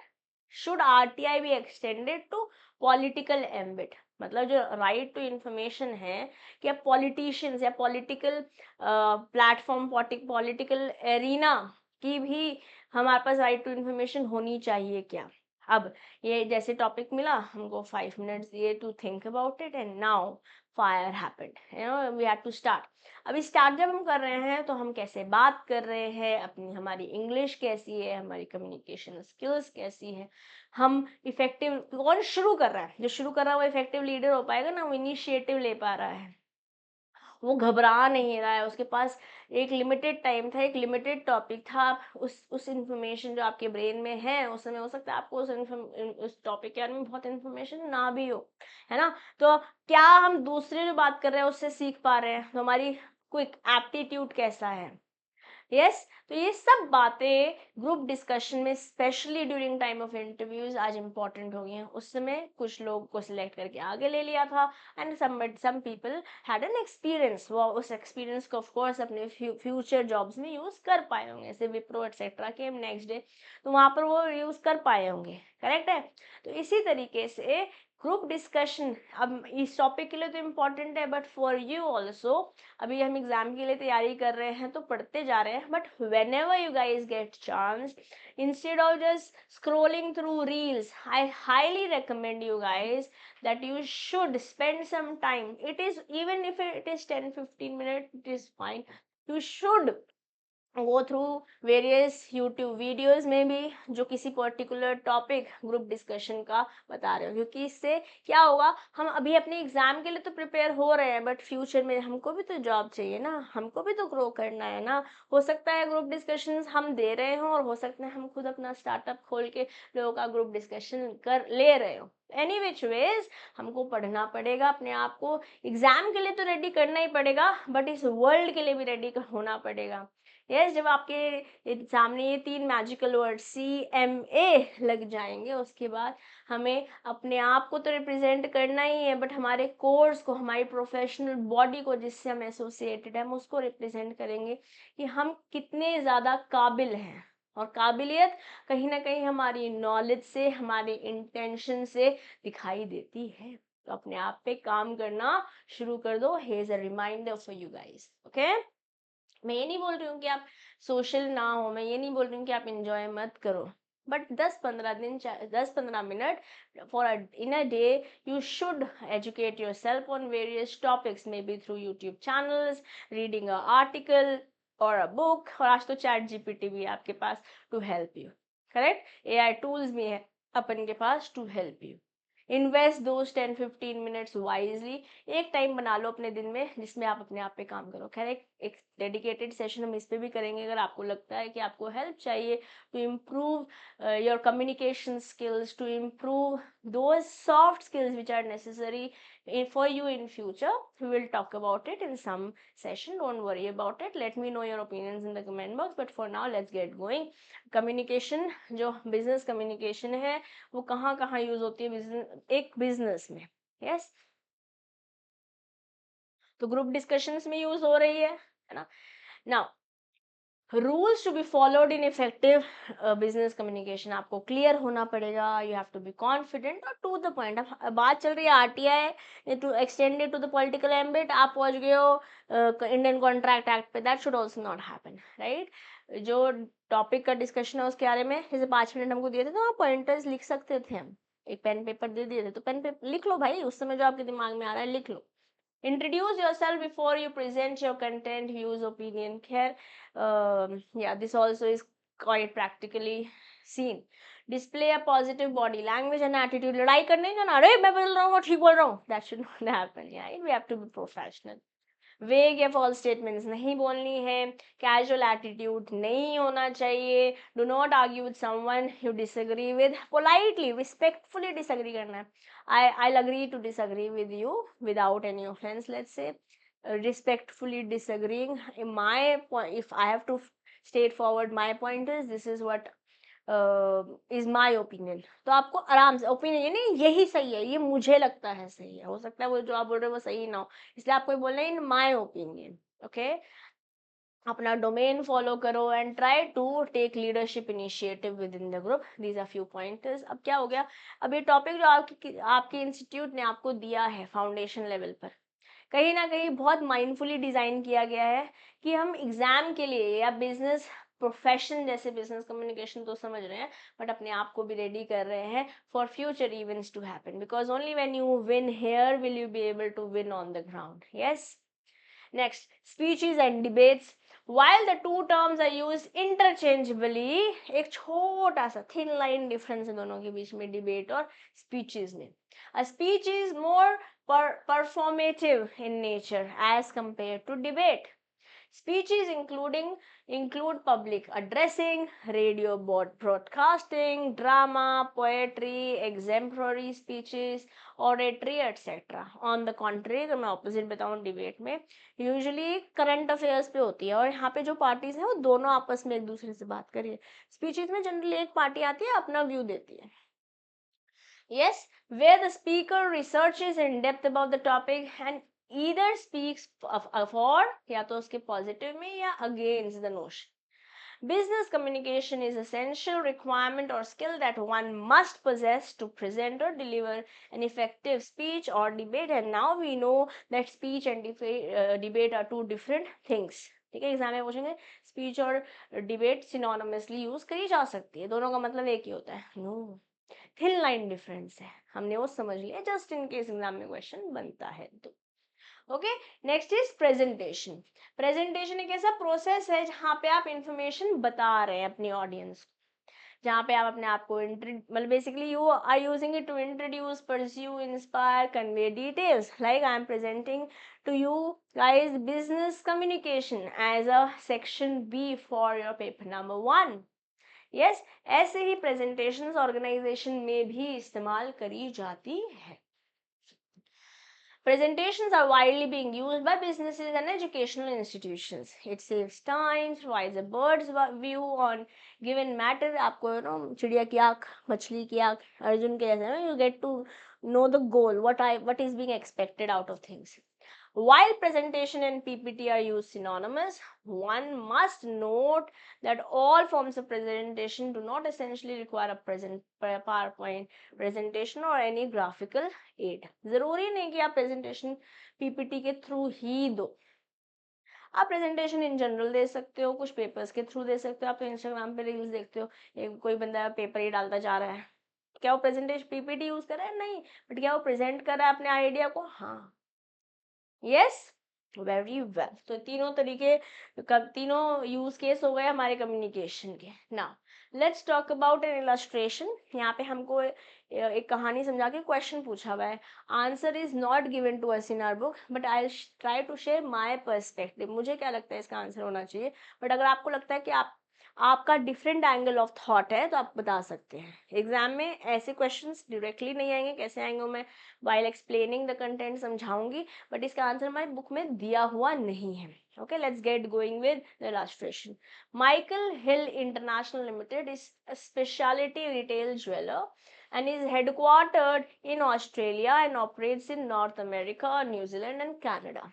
should RTI be extended to political ambit. मतलब जो राइट टू इंफॉर्मेशन है कि अब पॉलिटिशियंस या पॉलिटिकल प्लेटफॉर्म, पॉलिटिकल एरिना कि भी हमारे पास राइट टू इन्फॉर्मेशन होनी चाहिए क्या। अब ये जैसे टॉपिक मिला हमको 5 मिनट्स दिए to think about it and now fire happened, you know we have to start. अभी स्टार्ट जब हम कर रहे हैं तो हम कैसे बात कर रहे हैं, अपनी हमारी इंग्लिश कैसी है, हमारी कम्युनिकेशन स्किल्स कैसी है, हम इफेक्टिव, कौन शुरू कर रहा है, जो शुरू कर रहा है वो इफेक्टिव लीडर हो पाएगा ना, वो इनिशिएटिव ले पा रहा है, वो घबरा नहीं रहा है, उसके पास एक लिमिटेड टाइम था, एक लिमिटेड टॉपिक था, आप उस इंफॉर्मेशन जो आपके ब्रेन में है उस समय हो सकता है आपको उस टॉपिक के बारे में बहुत इंफॉर्मेशन ना भी हो, है ना। तो क्या हम दूसरे जो बात कर रहे हैं उससे सीख पा रहे हैं, तो हमारी क्विक एप्टीट्यूड कैसा है। यस तो ये सब बातें ग्रुप डिस्कशन में specially during time of interviews आज इंपॉर्टेंट हो गई हैं। उस समय कुछ लोग को सिलेक्ट करके आगे ले लिया था and some people had an experience, वो उस एक्सपीरियंस को ऑफ कोर्स अपने फ्यूचर जॉब्स में यूज कर पाए होंगे, जैसे विप्रो एक्सेट्रा के नेक्स्ट डे तो वहां पर वो यूज कर पाए होंगे, करेक्ट है। तो इसी तरीके से ग्रुप डिस्कशन अब इस टॉपिक के लिए तो इम्पोर्टेंट है बट फॉर यू ऑल्सो, अभी हम एग्जाम के लिए तैयारी कर रहे हैं तो पढ़ते जा रहे हैं, but whenever you guys get chance, instead of just scrolling through reels, I highly recommend you guys that you should spend some time. It is, even if it is 10-15 minutes, it is fine. You should go through various YouTube videos में भी जो किसी particular topic group discussion का बता रहे हो, क्योंकि इससे क्या होगा, हम अभी अपने एग्जाम के लिए तो प्रिपेयर हो रहे हैं बट फ्यूचर में हमको भी तो जॉब चाहिए ना, हमको भी तो ग्रो करना है ना। हो सकता है ग्रुप डिस्कशंस हम दे रहे हो और हो सकता है हम खुद अपना स्टार्टअप खोल के लोगों का ग्रुप डिस्कशन कर ले रहे हो। एनी विच वेज हमको पढ़ना पड़ेगा, अपने आप को एग्जाम के लिए तो रेडी करना ही पड़ेगा बट इस वर्ल्ड के लिए भी रेडी होना पड़ेगा। यस जब आपके सामने ये 3 मैजिकल वर्ड CMA लग जाएंगे उसके बाद हमें अपने आप को तो रिप्रेजेंट करना ही है बट हमारे कोर्स को, हमारी प्रोफेशनल बॉडी को जिससे हम एसोसिएटेड है हम उसको रिप्रेजेंट करेंगे कि हम कितने ज़्यादा काबिल हैं। और काबिलियत कहीं ना कहीं हमारी नॉलेज से, हमारे इंटेंशन से दिखाई देती है। तो अपने आप पे काम करना शुरू कर दो। Here is a reminder for you guys, okay. मैं ये नहीं बोल रही हूँ कि आप सोशल ना हो, मैं ये नहीं बोल रही हूँ कि आप इंजॉय मत करो, बट 10-15 दिन 10-15 minute for in a day you should educate your self on various topics, may be through YouTube channels, reading a article और अ बुक, और आज तो ChatGPT भी है आपके पास to help you, correct. AI tools भी है अपन के पास to help you. Invest those 10-15 minutes wisely. एक टाइम बना लो अपने दिन में जिसमें आप अपने आप पे काम करो। खैर एक डेडिकेटेड सेशन हम इस पे भी करेंगे अगर आपको लगता है कि आपको हेल्प चाहिए to improve your communication skills, to improve those soft skills which are necessary for you in future. We will talk about it in some session, don't worry about it. Let me know your opinions in the comment box, but for now let's get going. Communication, जो business communication है वो कहाँ कहाँ use होती है एक business में। Yes तो ग्रुप डिस्कशंस में यूज हो रही है ना। Now rules to be followed in effective business communication, आपको क्लियर होना पड़ेगा, you have to be confident और टू द पॉइंट। अब बात चल रही है RTI to extended to the political ambit, आप पहुंच गए हो इंडियन कॉन्ट्रैक्ट एक्ट पे, that should also not happen, right. जो टॉपिक का डिस्कशन है उसके बारे में जैसे 5 मिनट हमको दिए थे तो आप पॉइंटर्स लिख सकते थे, हम एक पेन पेपर दे दिए थे तो पेन पेपर लिख लो भाई, उस समय जो आपके दिमाग में आ रहा है लिख लो। Introduce yourself before you present your content, views, opinion. Here, yeah, this also is quite practically seen. Display a positive body language and attitude. लड़ाई करने का ना, अरे मैं बोल रहा हूँ ठीक बोल रहा हूँ, that should not happen. Yeah, we have to be professional. वेग या फॉल्स स्टेटमेंट्स नहीं बोलनी है, कैजुअल एटीट्यूड नहीं होना चाहिए, do not argue with someone you disagree with, politely respectfully disagree करना है। I'll agree to disagree with you without any offense, let's say, respectfully disagreeing in my point. If I have to state forward my pointers, this is what is my opinion. तो आपको आराम से opinion नहीं यही सही है, ये मुझे लगता है सही है, हो सकता है वो जो आप बोल रहे हो वो सही ना हो, इसलिए आपको बोलना है इन माई ओपिनियन, ओके। अपना डोमेन फॉलो करो and try to take leadership initiative with in the group. These are few pointers. अब क्या हो गया, अब ये टॉपिक जो आपके इंस्टीट्यूट ने आपको दिया है फाउंडेशन लेवल पर, कहीं ना कहीं बहुत माइंडफुली डिजाइन किया गया है कि हम एग्जाम के लिए या बिजनेस प्रोफेशन जैसे बिजनेस कम्युनिकेशन तो समझ रहे हैं, बट अपने आप को भी रेडी कर रहे हैं for future events to happen, because only when you win here will you be able to win on the ground. Yes. Next, speeches and debates. While the two terms are used interchangeably, एक छोटा सा thin line difference है दोनों के बीच में, debate और speeches में. A speech is more performative in nature as compared to debate. Speeches include public addressing, radio broadcasting, drama, poetry, exemplary speeches, oratory, etc. On the contrary, अगर मैं opposite बताऊँ debate में, usually current affairs पे होती है और यहाँ पे जो parties हैं वो दोनों आपस में एक दूसरे से बात कर रही है. Speeches में generally एक party आती है, अपना view देती है. Yes, where the speaker researches in depth about the topic and either speaks for या तो उसके positive में या against the notion. Business communication is essential requirement or skill that one must possess to present or deliver an effective speech or debate, and now we know that speech and debate are two different things. ठीक है, exam में पूछेंगे speech और debate synonymously use करी जा सकती है, दोनों का मतलब एक ही होता है. नो, थिन लाइन डिफरेंस है, हमने वो समझ लिया जस्ट इन केस एग्जाम में क्वेश्चन बनता है तो. Okay, next is presentation. Presentation एक ऐसा प्रोसेस है जहाँ पे आप इंफॉर्मेशन बता रहे हैं अपनी ऑडियंस को, जहाँ पे आप अपने आप को मतलब basically you are using it to introduce, pursue, inspire, convey details. Like I am presenting to you guys business communication as a section B for your paper number 1. Yes, ऐसे ही प्रेजेंटेशंस ऑर्गेनाइजेशन में भी इस्तेमाल करी जाती है. Presentations are widely being used by businesses and educational institutions. It saves time, provides a bird's view on given matter. आपको चिड़िया की आँख, मछली की आँख, अर्जुन के जैसे you get to know the goal, what is being expected out of things. While presentation and PPT are used synonymous, one must note that all forms of presentation do not essentially require a PowerPoint presentation or any graphical aid. जरूरी नहीं कि आप presentation PPT के through ही दो. आप presentation in general दे सकते हो, कुछ पेपर्स के थ्रू दे सकते हो. आप तो इंस्टाग्राम पे रील्स देखते हो, एक कोई बंदा पेपर ही डालता जा रहा है, क्या वो प्रेजेंटेशन पीपीटी यूज कर रहा है? नहीं, बट क्या वो प्रेजेंट कर रहा है अपने आइडिया को? हाँ. Yes, very well. तो तीनों तरीके, तीनों यूज केस हो गए हमारे कम्युनिकेशन के. Now let's talk about an illustration. यहाँ पे हमको एक कहानी समझा के क्वेश्चन पूछा हुआ है. Answer is not given to us in our book, but I try to share my perspective. मुझे क्या लगता है इसका आंसर होना चाहिए, बट अगर आपको लगता है कि आपका डिफरेंट एंगल ऑफ थॉट है तो आप बता सकते हैं. एग्जाम में ऐसे क्वेश्चंस डायरेक्टली नहीं आएंगे, कैसे आएंगे मैं वाइल एक्सप्लेनिंग द कंटेंट समझाऊंगी, बट इसका आंसर हमारी बुक में दिया हुआ नहीं है. Okay, let's get going with the illustration. Michael Hill International Limited is a specialty retail jeweler and is headquartered in Australia and operates in North America, New Zealand and Canada.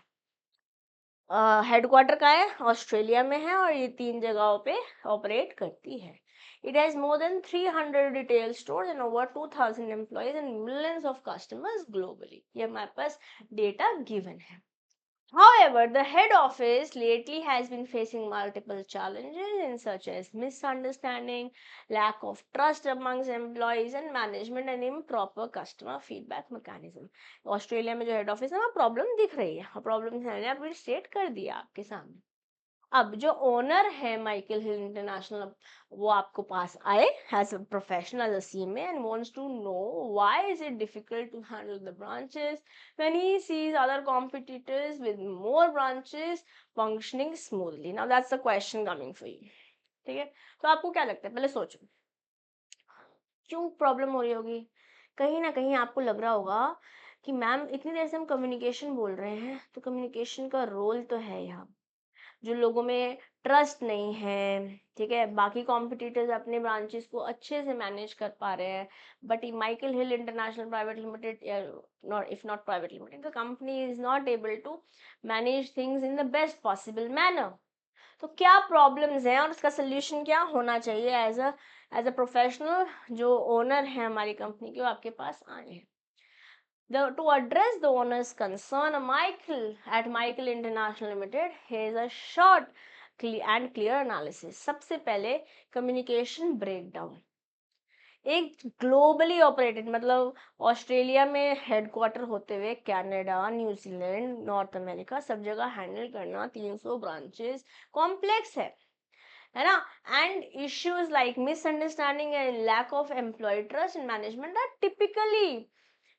Headquarter का है, Australia में है और ये 3 जगहों पे operate करती है. It has more than 300 retail stores and over 2000 employees and millions of customers globally. ये हमारे पास डेटा गिवन है. However, the head office lately has been facing multiple challenges in such as misunderstanding, lack of trust amongst employees and management and improper customer feedback mechanism. Australia में जो head office है वहाँ problem दिख रही है और problem मैंने अभी स्टेट कर दिया आपके सामने. अब जो ओनर है माइकल हिल इंटरनेशनल, वो आपको पास आए as a professional CMA and wants to know why is it difficult to handle the branches when he sees other competitors with more branches functioning smoothly. Now that's the question coming for you. ठीक है, तो आपको क्या लगता है, पहले सोचो क्यों प्रॉब्लम हो रही होगी. कहीं ना कहीं आपको लग रहा होगा कि मैम इतनी देर से हम कम्युनिकेशन बोल रहे हैं, तो कम्युनिकेशन का रोल तो है यहाँ. जो लोगों में ट्रस्ट नहीं है, ठीक है, बाकी कॉम्पिटिटर्स अपने ब्रांचेस को अच्छे से मैनेज कर पा रहे हैं, but Michael Hill international private limited, if not private limited, the company is not able to manage things in the best possible manner. तो क्या प्रॉब्लम्स हैं और उसका सोल्यूशन क्या होना चाहिए. एज अ प्रोफेशनल जो ओनर है हमारी कंपनी के, वो आपके पास आए हैं. To address the owner's concern, Michael International Limited has a short and clear analysis. सबसे पहले कम्युनिकेशन ब्रेकडाउन। एक ग्लोबली ऑपरेटेड मतलब ऑस्ट्रेलिया में हेडक्वार्टर होते हुए कनाडा, न्यूजीलैंड, नॉर्थ अमेरिका सब जगह हैंडल करना 300 ब्रांचेस कॉम्प्लेक्स है ना। And issues like misunderstanding and lack of employ trust in management are typically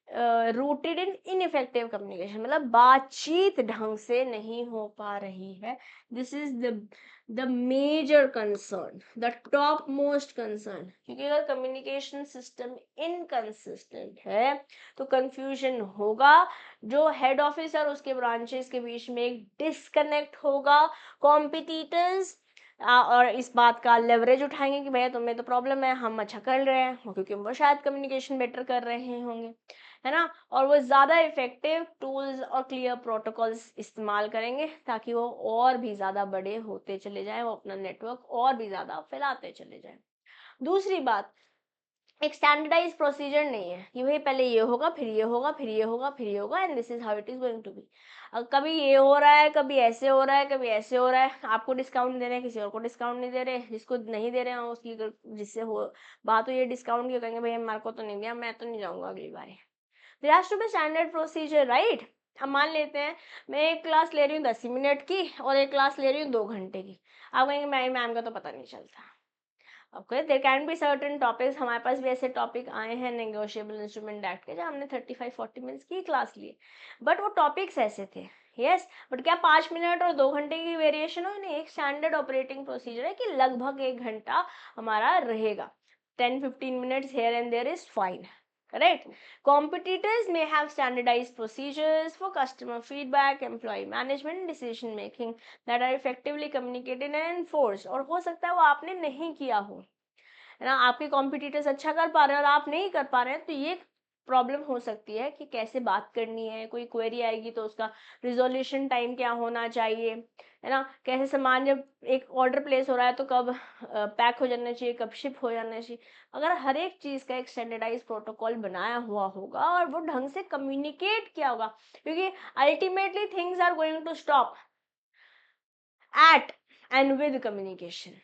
rooted in ineffective communication. मतलब बातचीत ढंग से नहीं हो पा रही है। This is the major concern, the top most concern. क्योंकि अगर कम्युनिकेशन सिस्टम इनकंसिस्टेंट है तो कंफ्यूजन होगा, जो हेड ऑफिस और उसके ब्रांचेस के बीच में एक डिस्कनेक्ट होगा, कॉम्पिटिटर्स और इस बात का लेवरेज उठाएंगे कि भैया तुम्हें तो प्रॉब्लम है, हम अच्छा कर रहे हैं, क्योंकि वो शायद कम्युनिकेशन बेटर कर रहे होंगे, है ना। और वो ज़्यादा इफेक्टिव टूल्स और क्लियर प्रोटोकॉल्स इस्तेमाल करेंगे ताकि वो और भी ज़्यादा बड़े होते चले जाएं, वो अपना नेटवर्क और भी ज़्यादा फैलाते चले जाएं। दूसरी बात, एक स्टैंडर्डाइज प्रोसीजर नहीं है कि भाई पहले ये होगा, फिर ये होगा, फिर ये होगा, फिर ये होगा, and this is how it is going to be. कभी ये हो रहा है, कभी ऐसे हो रहा है, कभी ऐसे हो रहा है, आपको डिस्काउंट दे रहे हैं, किसी और को डिस्काउंट नहीं दे रहे, जिसको नहीं दे रहे हैं उसकी जिससे हो बात हो ये डिस्काउंट क्यों कहेंगे, भाई हमारे को तो नहीं दिया, मैं तो नहीं जाऊंगा अगली बार। There has to be standard procedure, right. अब मान लेते हैं मैं एक क्लास ले रही हूँ 10 मिनट की और एक क्लास ले रही हूँ 2 घंटे की। आप कहेंगे मैम का तो पता नहीं चलता। Okay, there can be certain topics, हमारे पास भी ऐसे टॉपिक आए हैं नेगोशिएबल इंस्ट्रूमेंट एक्ट के, जब हमने 35-40 मिनट्स की क्लास ली, बट वो टॉपिक्स ऐसे थे। यस, बट क्या 5 मिनट और 2 घंटे की वेरिएशन हो? नहीं, एक स्टैंडर्ड ऑपरेटिंग प्रोसीजर है कि लगभग 1 घंटा हमारा रहेगा। 10-15 minutes here and there is fine, correct. Competitors may have standardized procedures for customer feedback, employee management, decision making that are effectively communicated and enforced. और हो सकता है वो आपने नहीं किया हो, है ना, आपके कॉम्पिटिटर्स अच्छा कर पा रहे हैं और आप नहीं कर पा रहे हैं, तो ये प्रॉब्लम हो सकती है कि कैसे बात करनी है, कोई क्वेरी आएगी तो उसका रिजोल्यूशन टाइम क्या होना चाहिए, है ना, कैसे सामान जब एक ऑर्डर प्लेस हो रहा है तो कब पैक हो जाना चाहिए, कब शिप हो जाना चाहिए। अगर हर एक चीज़ का एक स्टैंडर्डाइज प्रोटोकॉल बनाया हुआ होगा और वो ढंग से कम्युनिकेट किया होगा, क्योंकि ultimately things are going to stop at end with communication,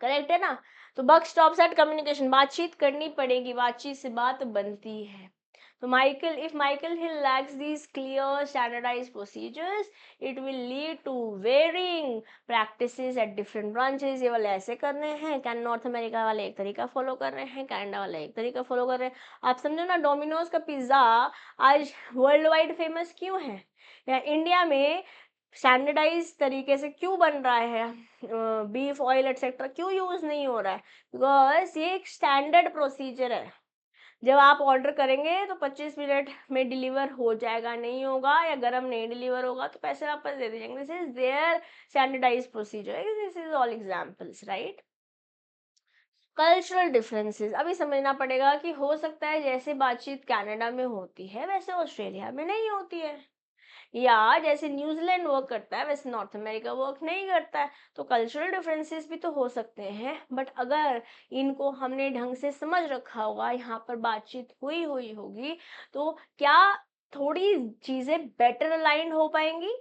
correct है ना। तो बक स्टॉप्स एट कम्युनिकेशन, बातचीत करनी पड़ेगी, बातचीत से बात बनती है। तो Michael Hill lacks these clear standardized procedures, it will lead to varying practices at different branches। ये वाले ऐसे कर रहे हैं, नॉर्थ अमेरिका वाले एक तरीका फॉलो कर रहे हैं, कनाडा वाले एक तरीका फॉलो कर रहे हैं। आप समझो ना, डोमिनोज का पिज्ज़ा आज वर्ल्ड वाइड फेमस क्यों है, या इंडिया में स्टैंडर्डाइज तरीके से क्यों बन रहा है, बीफ ऑयल एक्सेट्रा क्यों यूज नहीं हो रहा है? बिकॉज ये एक स्टैंडर्ड प्रोसीजर है। जब आप ऑर्डर करेंगे तो 25 मिनट में डिलीवर हो जाएगा, नहीं होगा या गर्म नहीं डिलीवर होगा तो पैसे वापस दे दीजिएंगे। This is their standardise procedure, this is all examples, right. Cultural differences अभी समझना पड़ेगा कि हो सकता है जैसे बातचीत कनाडा में होती है वैसे ऑस्ट्रेलिया में नहीं होती है, या जैसे न्यूजीलैंड वर्क करता है वैसे नॉर्थ अमेरिका वर्क नहीं करता है। तो कल्चरल डिफरेंसेस भी तो हो सकते हैं, बट अगर इनको हमने ढंग से समझ रखा होगा, यहाँ पर बातचीत हुई हुई होगी, तो क्या थोड़ी चीजें बेटर अलाइंड हो पाएंगी।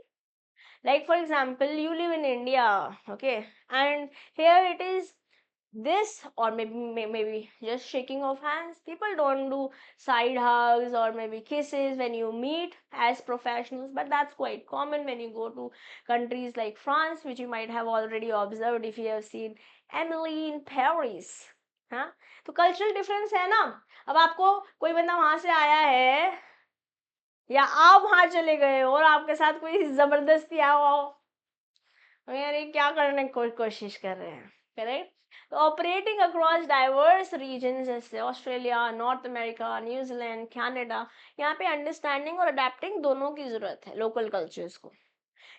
Like for example you live in India, okay, and here it is this, or maybe just shaking of hands. People don't do side hugs or maybe kisses when you meet as professionals, but that's quite common when you go to countries like France, which you might have already observed if you have seen Emily in Paris. हाँ, तो cultural difference है ना। अब आपको कोई बंदा वहां से आया है या आप वहां चले गए और आपके साथ कोई जबरदस्ती आया हो, यार ये क्या करने की कोशिश कर रहे हैं, करेक्ट। तो ऑपरेटिंग अक्रॉस डाइवर्स रीजन जैसे Australia, north America, New Zealand, Canada, यहाँ पे अंडरस्टैंडिंग और अडेप्टिंग दोनों की जरूरत है लोकल कल्चर्स को।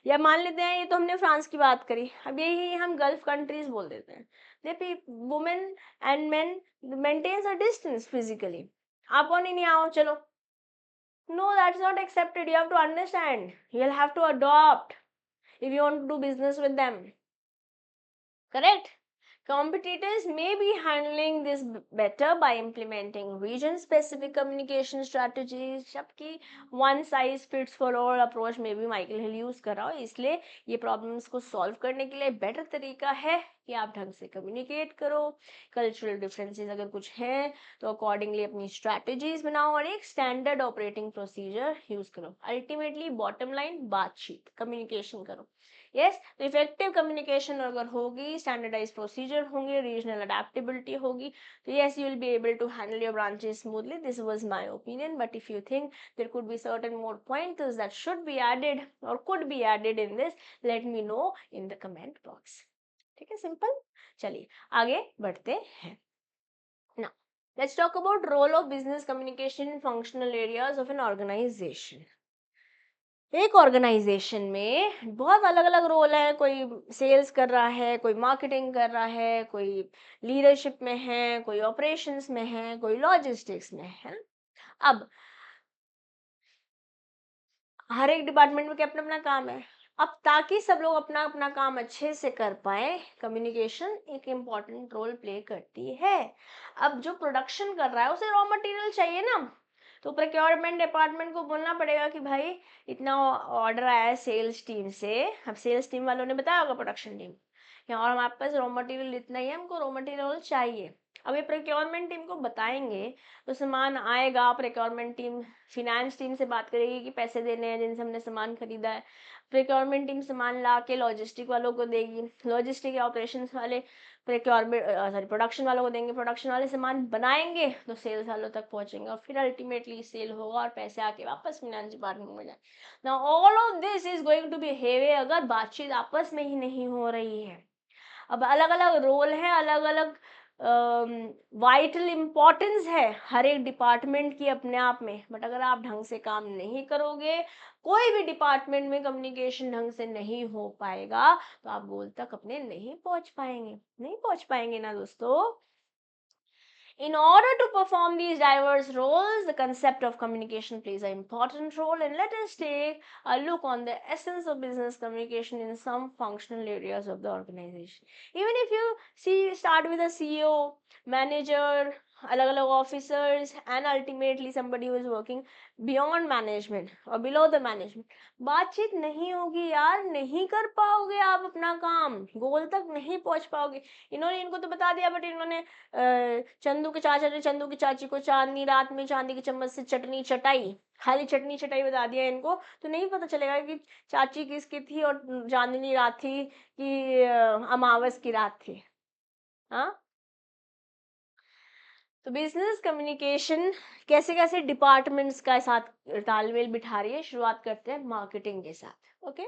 या मान लेते हैं, ये तो हमने फ्रांस की बात करी, अब यही हम गल्फ कंट्रीज बोल देते हैं। They women and men maintains a distance physically, आप कौन ही नहीं आओ चलो, no that's not accepted, you have to understand, you will have to adopt if you want to do business with them, correct। Competitors may be handling this better by implementing region-specific communication strategies, जबकि one size fits for all approach में भी Michael हिल use कर रहा हो, इसलिए ये problems को solve करने के लिए बेटर तरीका है कि आप ढंग से कम्युनिकेट करो, कल्चरल डिफरेंसेस अगर कुछ हैं तो अकॉर्डिंगली अपनी स्ट्रैटेजीज बनाओ और एक स्टैंडर्ड ऑपरेटिंग प्रोसीजर यूज करो. अल्टीमेटली बॉटम लाइन बातचीत, कम्युनिकेशन करो. यस, तो इफेक्टिव कम्युनिकेशन अगर होगी, स्टैंडर्डाइज प्रोसीजर होंगे, रीजनल अडेप्टेबिलिटी होगी, तो yes you will be able to handle your branches smoothly. This was my opinion, but if you think there could be certain more points that should be added और could be added in this, let me know in the comment box. ठीक है, simple. चलिए आगे बढ़ते हैं. Now, let's talk about role of business communication in functional areas of an organization. एक organisation में बहुत अलग अलग रोल है. कोई सेल्स कर रहा है, कोई मार्केटिंग कर रहा है, कोई लीडरशिप में है, कोई ऑपरेशंस में है, कोई लॉजिस्टिक्स में है. अब हर एक डिपार्टमेंट में क्या अपना अपना काम है. अब ताकि सब लोग अपना अपना काम अच्छे से कर पाए, कम्युनिकेशन एक इम्पॉर्टेंट रोल प्ले करती है. अब जो प्रोडक्शन कर रहा है उसे रॉ मटेरियल चाहिए ना, तो प्रोक्योरमेंट डिपार्टमेंट को बोलना पड़ेगा कि भाई इतना ऑर्डर आया है सेल्स टीम से. अब सेल्स टीम वालों ने बताया होगा प्रोडक्शन टीम कि और हमारे पास रॉ मटेरियल इतना ही है, हमको रॉ मटेरियल चाहिए. अब ये प्रोक्योरमेंट टीम को बताएंगे तो सामान आएगा, प्रोक्योरमेंट टीम फिनेंस टीम से बात करेगी कि पैसे देने हैं जिनसे हमने सामान खरीदा है. प्रोक्योरमेंट टीम सामान ला के लॉजिस्टिक वालों को देगी, लॉजिस्टिक या ऑपरेशंस वाले प्रोक्योरमेंट सॉरी प्रोडक्शन वालों को देंगे, प्रोडक्शन वाले सामान बनाएंगे तो सेल्स वालों तक पहुंचेंगे और फिर अल्टीमेटली सेल होगा और पैसे आके वापस फाइनेंस डिपार्टमेंट में जाए. Now all of this is going to be heavy अगर बातचीत आपस में ही नहीं हो रही है. अब अलग अलग रोल है, अलग अलग वाइटल इम्पोर्टेंस है हर एक डिपार्टमेंट की अपने आप में, बट अगर आप ढंग से काम नहीं करोगे, कोई भी डिपार्टमेंट में कम्युनिकेशन ढंग से नहीं हो पाएगा, तो आप गोल तक अपने नहीं पहुंच पाएंगे. नहीं पहुंच पाएंगे ना दोस्तों. In order to perform these diverse roles, the concept of communication plays an important role, and let us take a look on the essence of business communication in some functional areas of the organization. Even if you start with a CEO, manager, अलग-अलग officers, and ultimately somebody who is working beyond management or below the management, बातचीत नहीं होगी यार, नहीं कर पाओगे आप अपना काम, गोल तक नहीं पहुंच पाओगे. इन्होंने इनको तो बता दिया, बट इन्होंने चंदू के चाचा ने चंदू की चाची को चांदनी रात में चांदी के चम्मच से चटनी चटाई, खाली चटनी चटाई बता दिया इनको, तो नहीं पता चलेगा कि चाची किसकी थी और चांदनी रात थी कि अमावस की रात थी. हाँ, तो बिजनेस कम्युनिकेशन कैसे कैसे डिपार्टमेंट्स का साथ तालमेल बिठा रही है. शुरुआत करते हैं मार्केटिंग के साथ. ओके,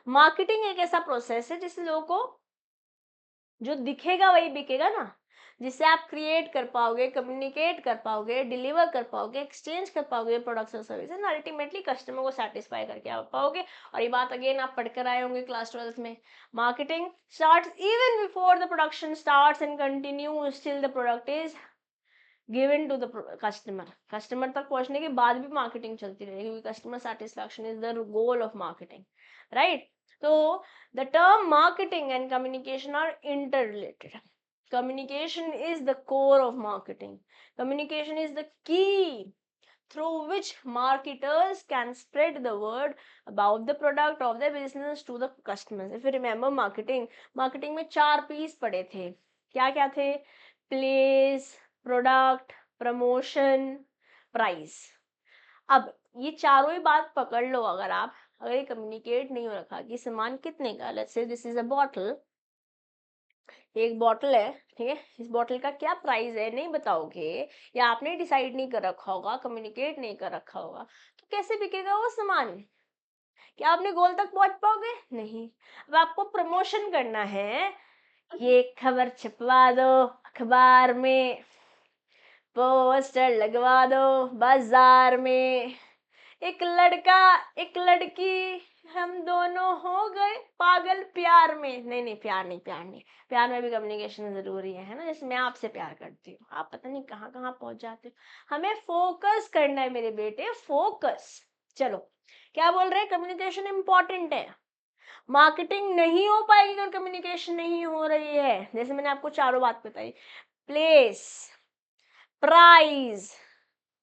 मार्केटिंग एक ऐसा प्रोसेस है जिससे लोगों को जो दिखेगा वही बिकेगा ना, जिससे आप क्रिएट कर पाओगे, कम्युनिकेट कर पाओगे, डिलीवर कर पाओगे, एक्सचेंज कर पाओगे प्रोडक्ट्स और सर्विस, एंड अल्टीमेटली कस्टमर को सेटिस्फाई करके आ पाओगे. और ये बात अगेन आप पढ़कर आए होंगे क्लास 12 में. Marketing starts even before the production starts and continues till the product is given to the customer. Customer तक पहुंचने के बाद भी मार्केटिंग चलती रहेगी, क्योंकि customer satisfaction is the goal of marketing, right. So the term marketing and communication are interrelated. Communication is the core of marketing. Communication is the key through which marketers can spread the word about the product of their business to the customers. If you remember marketing में 4 piece पड़े थे. क्या क्या थे? Place, product, promotion, price. अब ये चारों ही बात पकड़ लो. अगर ये कम्युनिकेट नहीं हो रखा कि सामान कितने का, let's say this is a bottle, एक बॉटल है, ठीक है, इस बॉटल का क्या प्राइस है नहीं बताओगे, या आपने डिसाइड नहीं कर रखा होगा, कम्युनिकेट नहीं कर रखा होगा, तो कैसे बिकेगा वो सामान. क्या आपने गोल तक पहुंच पाओगे? नहीं. अब आपको प्रमोशन करना है, ये खबर छपवा दो अखबार में, पोस्टर लगवा दो बाजार में, एक लड़का एक लड़की हम दोनों हो गए पागल प्यार में. नहीं नहीं, प्यार नहीं, प्यार में भी कम्युनिकेशन जरूरी है ना. जैसे मैं आपसे प्यार करती हूँ, आप पता नहीं कहाँ कहाँ पहुंच जाते हो. हमें फोकस करना है मेरे बेटे, फोकस. चलो, क्या बोल रहे हैं, कम्युनिकेशन इंपॉर्टेंट है. मार्केटिंग नहीं हो पाएगी अगर कम्युनिकेशन नहीं हो रही है। जैसे मैंने आपको चारों बात बताई, place, price,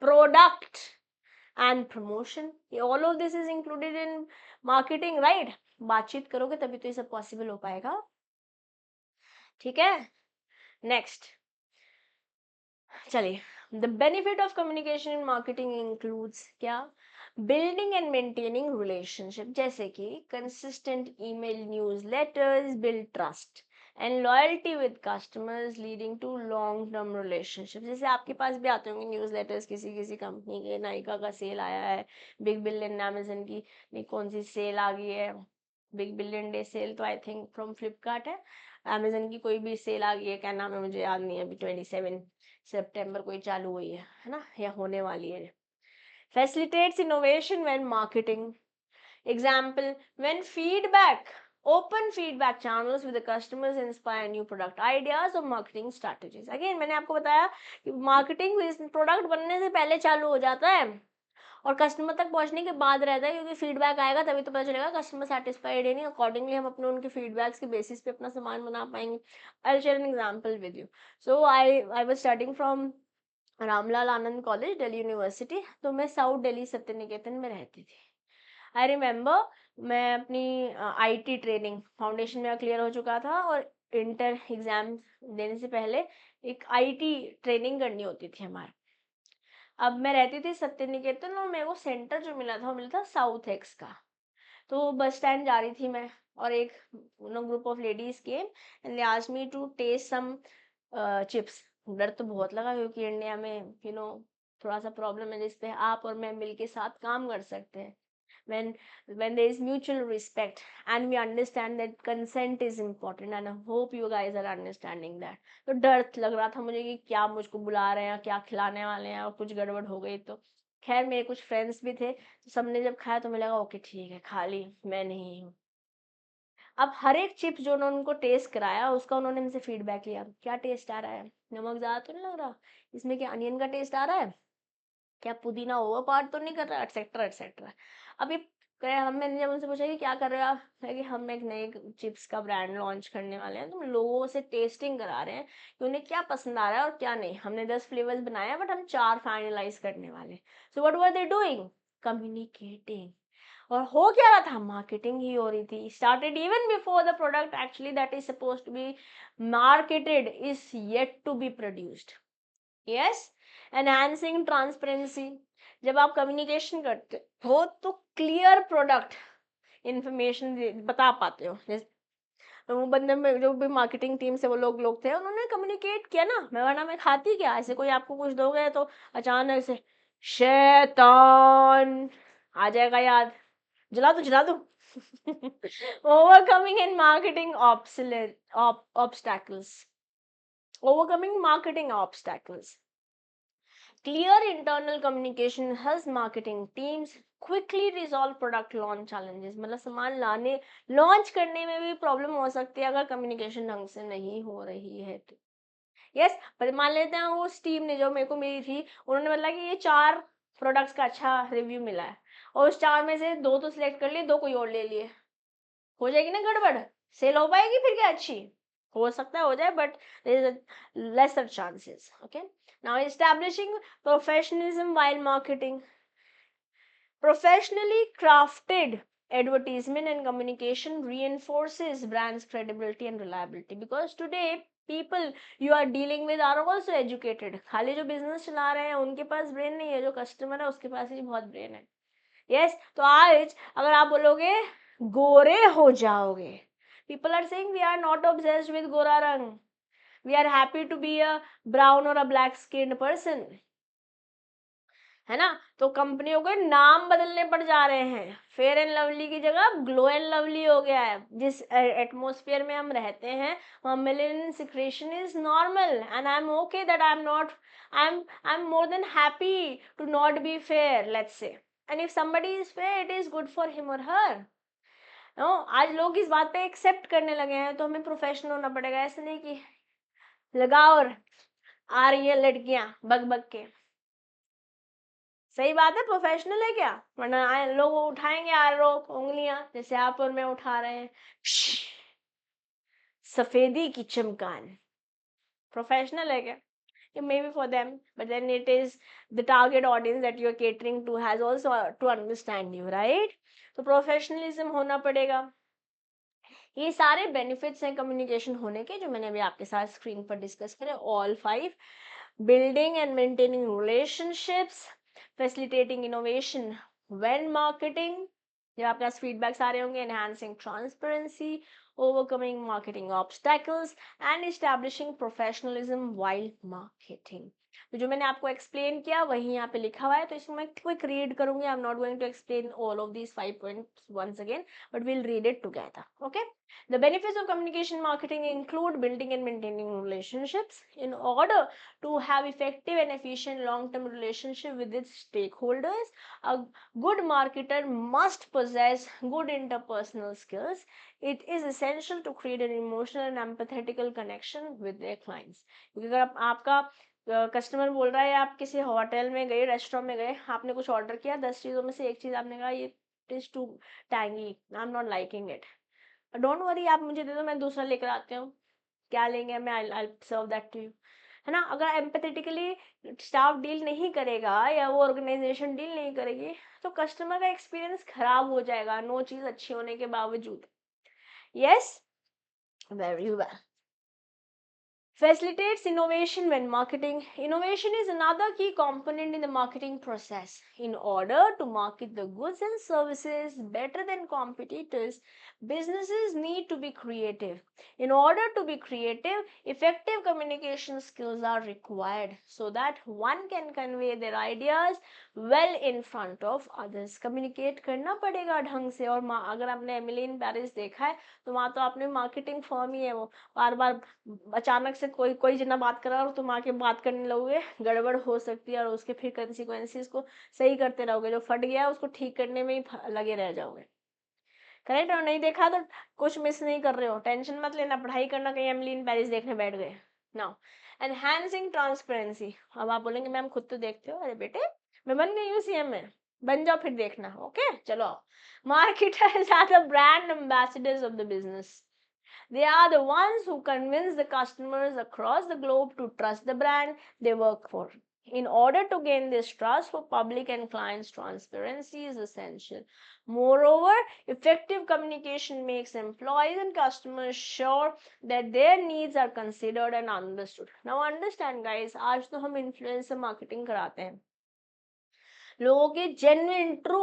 product and promotion, all of this is included in marketing, right. बातचीत करोगे तभी तो ये सब पॉसिबल हो पाएगा, ठीक है। नेक्स्ट चलिए, the benefit of communication in marketing includes क्या, बिल्डिंग एंड मेंटेनिंग रिलेशनशिप, जैसे कि consistent email newsletters build trust and loyalty with customers leading to long term relationship. जैसे आपके पास भी आते होंगे न्यूज लेटर्स किसी किसी कंपनी के, नायका का सेल आया है, बिग बिलियन, अमेजन की नहीं कौन सी सेल आ गई है, बिग बिलियन डे सेल तो आई थिंक फ्रॉम फ्लिपकार्ट है, अमेजन की कोई भी सेल आ गई है, क्या नाम है मुझे याद नहीं है अभी, 27 सितंबर कोई चालू हुई है ना, या होने वाली है। Facilitates innovation when marketing, example when feedback, open feedback channels with the customers inspire new product ideas or marketing strategies। Again मैंने आपको बताया कि मार्केटिंग प्रोडक्ट बनने से पहले चालू हो जाता है और कस्टमर तक पहुंचने के बाद रहता है, क्योंकि फीडबैक आएगा तभी तो पता चलेगा कस्टमर सेटिस्फाइड है नहीं, अकॉर्डिंगली हम अपने उनके फीडबैक्स के बेसिस पे अपना सामान बना पाएंगे। I share an example with you. So I was starting from Ramlal Anand college, Delhi university. तो मैं साउथ दिल्ली सत्य निकेतन में रहती थी। आई रिमेम्बर मैं अपनी आईटी ट्रेनिंग फाउंडेशन में क्लियर हो चुका था और इंटर एग्जाम देने से पहले एक आईटी ट्रेनिंग करनी होती थी हमारे। अब मैं रहती थी सत्य निकेतन और मेरे को सेंटर जो मिला था वो मिला था साउथ एक्स का। तो बस स्टैंड जा रही थी मैं और एक group of ladies came and they asked me to taste some chips. डर तो बहुत लगा क्योंकि इंडिया में थोड़ा सा प्रॉब्लम है जिसपे आप और मैं मिलके साथ काम कर सकते हैं। when when there is mutual respect and we understand that consent is important, and I hope you guys are understanding that। तो डर लग रहा था मुझे कि क्या मुझको बुला रहे हैं, क्या खिलाने वाले हैं और कुछ गड़बड़ हो गई तो। खैर मेरे कुछ फ्रेंड्स भी थे तो सबने जब खाया तो मुझे लगा ओके ठीक है खा ली, मैं नहीं हूँ। अब हर एक चिप जो उन्होंने उनको टेस्ट कराया उसका उन्होंने मुझसे फीडबैक लिया, क्या टेस्ट आ रहा है, नमक ज्यादा तो नहीं लग रहा, इसमें क्या अनियन का टेस्ट आ रहा है, क्या पुदीना ओवर पार्ट तो नहीं कर रहा, एक्सेट्रा एक्सेट्रा। अब ये मैंने जब उनसे पूछा कि क्या कर रहे हो आप, कि हम एक नए चिप्स का ब्रांड लॉन्च करने वाले हैं, तो हम लोगों से टेस्टिंग करा रहे हैं कि उन्हें क्या पसंद आ रहा है और क्या नहीं। हमने 10 फ्लेवर्स बनाए हैं बट हम 4 फाइनलाइज करने वाले। So what were they doing, communicating. और हो क्या रहा था, मार्केटिंग ही हो रही थी। Started even before the product actually that is suppose to be marketed is yet to be produced. Yes, enhancing transparency, जब आप कम्युनिकेशन करते हो तो क्लियर प्रोडक्ट इंफॉर्मेशन बता पाते हो। जैसे तो वो बंदे में जो भी मार्केटिंग टीम से वो लोग थे उन्होंने कम्युनिकेट किया ना, मैं वरना मैं खाती क्या, ऐसे कोई आपको कुछ दोगे तो अचानक से शैतान आ जाएगा याद, जला दो जला दो। Overcoming in marketing obstacles, overcoming marketing obstacles, clear internal communication helps marketing teams quickly resolve product launch challenges। मतलब सामान लाने लॉन्च करने में भी प्रॉब्लम हो सकती है अगर कम्युनिकेशन ढंग से नहीं हो रही है तो। यस, पर मान लेते हैं उस टीम ने जो मेरे को मिली थी उन्होंने बोला कि ये 4 प्रोडक्ट्स का अच्छा रिव्यू मिला है और उस 4 में से 2 तो सिलेक्ट कर लिए, 2 कोई और ले लिए, हो जाएगी ना गड़बड़, सेल हो पाएगी फिर क्या अच्छी, हो सकता है हो जाए but there is lesser chances. Okay, now establishing professionalism while marketing, professionally crafted advertisement and communication reinforces brand's credibility and reliability, because today people you are dealing with are also educated। खाली जो business चला रहे हैं उनके पास brain नहीं है, जो customer है उसके पास ही बहुत ब्रेन है। यस, तो आज अगर आप बोलोगे गोरे हो जाओगे, people are saying we are not obsessed with गोरा रंग, we are happy to be a brown or a black skinned person, है ना। तो कंपनियों के नाम बदलने पड़ जा रहे हैं, फेयर एंड लवली की जगह ग्लो एंड लवली हो गया है। जिस एटमॉस्फेयर में हम रहते हैं वहाँ melanin secretion is normal and I am okay that I am not, I am more than happy to not be fair, let's say, and if somebody is fair it is good for him और her. No, आज लोग इस बात पे accept करने लगे हैं, तो हमें प्रोफेशनल होना पड़ेगा। ऐसे नहीं कि लगाओ और आ रही है लड़कियां बग बग के, सही बात है, प्रोफेशनल है क्या, वरना लोग उठाएंगे आरों उंगलियां जैसे आप और मैं उठा रहे हैं। सफेदी की चमकान प्रोफेशनल है क्या? It may be for them, but then it is the target audience that you're catering to has also to understand you, right? तो प्रोफेशनलिज्म होना पड़ेगा। ये सारे बेनिफिट्स हैं कम्युनिकेशन होने के, जो मैंने अभी आपके साथ स्क्रीन पर डिस्कस करे, all 5। Building and maintaining relationships, facilitating innovation when marketing, जब आपके पास फीडबैक्स आ रहे होंगे, enhancing transparency, overcoming marketing obstacles and establishing professionalism while marketing। तो जो मैंने आपको एक्सप्लेन किया वही यहाँ पे लिखा हुआ है, तो इसको मैं क्विक रीड करूंगी। I am not going to explain all of these 5 points once again, but we'll read it together, okay? The benefits of communication marketing include building and maintaining relationships. In order to have effective and efficient long-term relationship with its stakeholders, a good marketer must possess good interpersonal skills. It is essential to create an emotional and empathetical connection with their clients। क्योंकि अगर आपका customer बोल रहा है, आप किसी hotel में गए, रेस्टोरेंट में गए, आपने कुछ ऑर्डर किया, 10 चीज़ों में से एक चीज़ आपने कहा ये is too tangy, I am not liking it, don't worry, आप मुझे दे दो, मैं दूसरा लेकर आती हूँ, क्या लेंगे, मैं आई सर्व दैट टू यू, है ना? अगर एम्पैथेटिकली स्टाफ डील नहीं करेगा या वो ऑर्गेनाइजेशन डील नहीं करेगी, तो कस्टमर का एक्सपीरियंस खराब हो जाएगा, नो चीज़ अच्छी होने के बावजूद। Yes, very well. Facilitates innovation when marketing. Innovation is another key component in the marketing process. In order to market the goods and services better than competitors, businesses need to be creative. In order to be creative, effective communication skills are required so that one can convey their ideas well in front of others. Communicate करना पड़ेगा ढंग से। और अगर आपने Emily in Paris देखा है, तो वहाँ तो आपने मार्केटिंग फर्म ही है वो, बार बार अचानक से कोई कोई जना बात कर रहा है और तुम आके बात करने लगोगे, गड़बड़ हो सकती है, और उसके फिर कंसिक्वेंसेस को सही करते रहोगे, जो फट गया है उसको ठीक करने में ही लगे रह जाओगे। करेक्ट? और नहीं देखा तो कुछ मिस नहीं कर रहे हो, टेंशन मत लेना, पढ़ाई करना, कहीं एमिली इन पेरिस देखने बैठ गए। Now, enhancing transparency. अब आप बोलेंगे मैम खुद तो देखते हो, अरे बेटे मैं बन गई हूँ सीएम में, बन जाओ फिर देखना, ओके? चलो आओ। Marketers are the brand ambassadors of the business. They are the ones who convince the customers across the globe to trust the brand they work for. In order to gain this trust for public and clients, transparency is essential. Moreover, effective communication makes employees and customers sure that their needs are considered and understood. Now understand guys, आज तो हम influencer marketing कराते हैं, लोगों के genuine true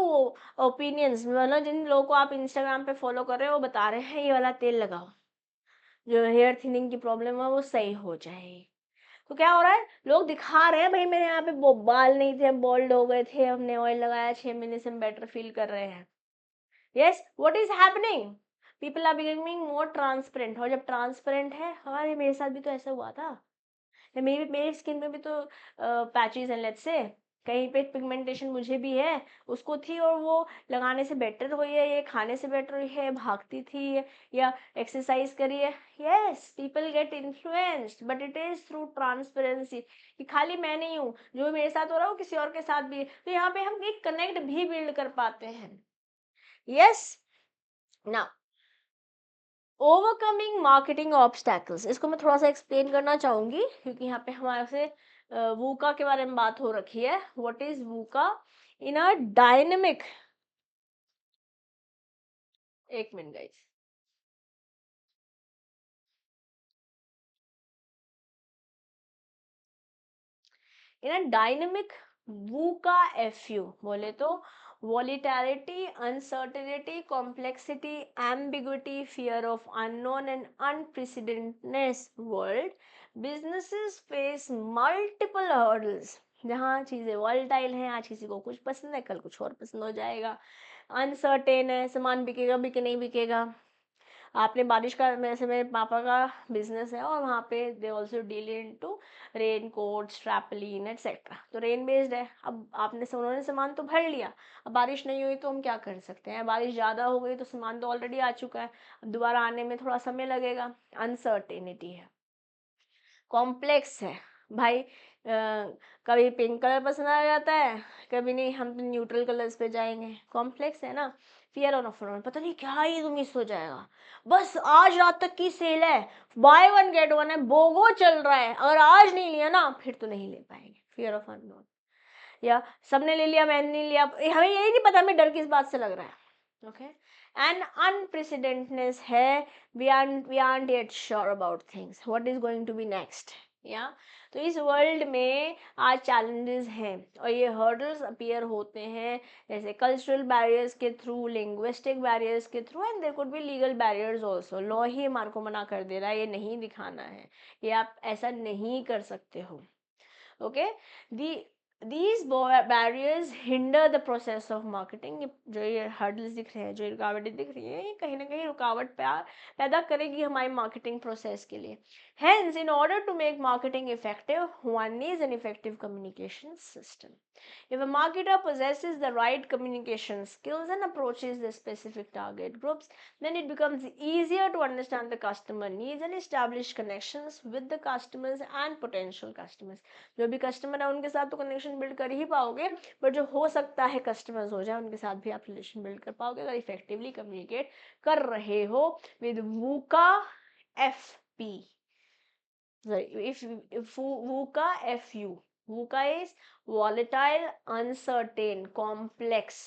opinions, मतलब जिन लोगों को आप इंस्टाग्राम पे फॉलो कर रहे हो वो बता रहे हैं ये वाला तेल लगाओ, जो हेयर थिनिंग की प्रॉब्लम है वो सही हो जाएगी। तो क्या हो रहा है, लोग दिखा रहे हैं भाई मेरे यहाँ पे बाल नहीं थे, बॉल्ड हो गए थे, हमने ऑयल लगाया, 6 महीने से हम बेटर फील कर रहे हैं। Yes, what is happening, people are becoming more transparent. और जब ट्रांसपेरेंट है, हमारे मेरे साथ भी तो ऐसा हुआ था, मेरी स्किन में भी तो पैचेस हैं, लेट्स से कहीं पे पिगमेंटेशन मुझे भी है, उसको थी, और वो लगाने से बेटर हुई है, ये खाने से बेटर हुई है, भागती थी या एक्सरसाइज करी है। Yes, people get influenced, but it is through transparency, कि खाली मैं नहीं हूँ, जो मेरे साथ हो रहा है वो किसी और के साथ भी है, तो यहाँ पे हम एक कनेक्ट भी बिल्ड कर पाते हैं। Yes, now overcoming marketing obstacles, इसको मैं थोड़ा सा एक्सप्लेन करना चाहूंगी, क्योंकि यहाँ पे हमारे से वूका के बारे में बात हो रखी है। What is VUCA? In a dynamic, एक मिनट guys, in a dynamic VUCA FU बोले तो volatility, uncertainty, complexity, ambiguity, fear of unknown and unprecedented world, businesses face multiple hurdles। जहाँ चीज़ें वॉलेटाइल हैं, आज किसी को कुछ पसंद है, कल कुछ और पसंद हो जाएगा, अनसर्टेन है, सामान बिकेगा भी कि नहीं बिकेगा। आपने बारिश का, वैसे मेरे पापा का बिजनेस है और वहाँ पे they also deal in to rain coats, tarpaulin etcetera, तो रेन बेस्ड है। अब आपने उन्होंने सामान तो भर लिया, अब बारिश नहीं हुई तो हम क्या कर सकते हैं, बारिश ज़्यादा हो गई तो सामान तो ऑलरेडी आ चुका है, अब दोबारा आने में थोड़ा समय लगेगा, अनसर्टेनिटी है। कॉम्प्लेक्स है भाई, कभी पिंक कलर पसंद आ जाता है, कभी नहीं, हम तो न्यूट्रल कलर्स पे जाएंगे। कॉम्प्लेक्स है ना, फियर ऑफ अननोन, पता नहीं क्या ही तो मिस हो जाएगा, बस आज रात तक की सेल है, बाय वन गेट वन है, बोगो चल रहा है, अगर आज नहीं लिया ना फिर तो नहीं ले पाएंगे, फियर ऑफ अननोन। या सबने ले लिया मैंने नहीं लिया, हमें यही नहीं पता हमें डर किस बात से लग रहा है। ओके, एंड अनप्रेसिडेंटनेस है, we aren't yet sure about things, what is going to be next. या तो इस वर्ल्ड में आज चैलेंजेस हैं और ये हर्डल्स अपीयर होते हैं जैसे कल्चरल बैरियर्स के थ्रू, लिंग्विस्टिक बैरियर्स के through, and there could be legal barriers also. Law ही हमारे को मना कर दे रहा है, ये नहीं दिखाना है, ये आप ऐसा नहीं कर सकते हो। Okay, the these barriers hinder the process of marketing। जो ये hurdles दिख रहे हैं, जो रुकावटें दिख रही हैं, ये कहीं ना कहीं रुकावट पैदा करेगी हमारी मार्केटिंग प्रोसेस के लिए। Hence, in order to make marketing effective, one needs an effective communication system. If a marketer possesses the right communication skills and approaches the specific target groups, then it becomes easier to understand the customer needs and establish connections with the customers and potential customers। जो भी customer है उनके साथ तो connection build कर ही पाओगे, but जो हो सकता है कस्टमर्स हो जाए उनके साथ भी आप रिलेशन बिल्ड कर पाओगे अगर इफेक्टिवली कम्युनिकेट कर रहे हो with VUCA FP। sorry if VUCA FU, VUCA is volatile, uncertain, complex,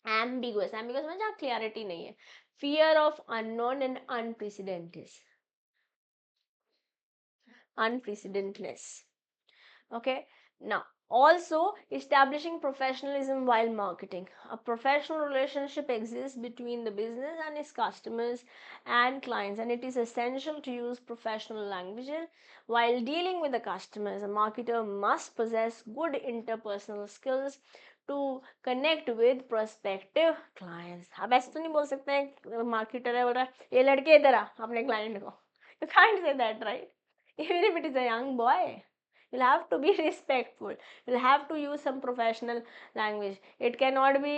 ambiguous में जहाँ क्लियरिटी नहीं है, fear of unknown and unprecedentedness। Okay, now also establishing professionalism while marketing. A professional relationship exists between the business and its customers and clients, and it is essential to use professional language while dealing with the customers. A marketer must possess good interpersonal skills to connect with prospective clients। अब ऐसे तो नहीं बोल सकते हैं marketer है बोल रहा है ये लड़के इधर आ अपने क्लाइंट को, you can't say that, right? Even if it is a young boy, you'll have to be respectful, you'll have to use some professional language, it cannot be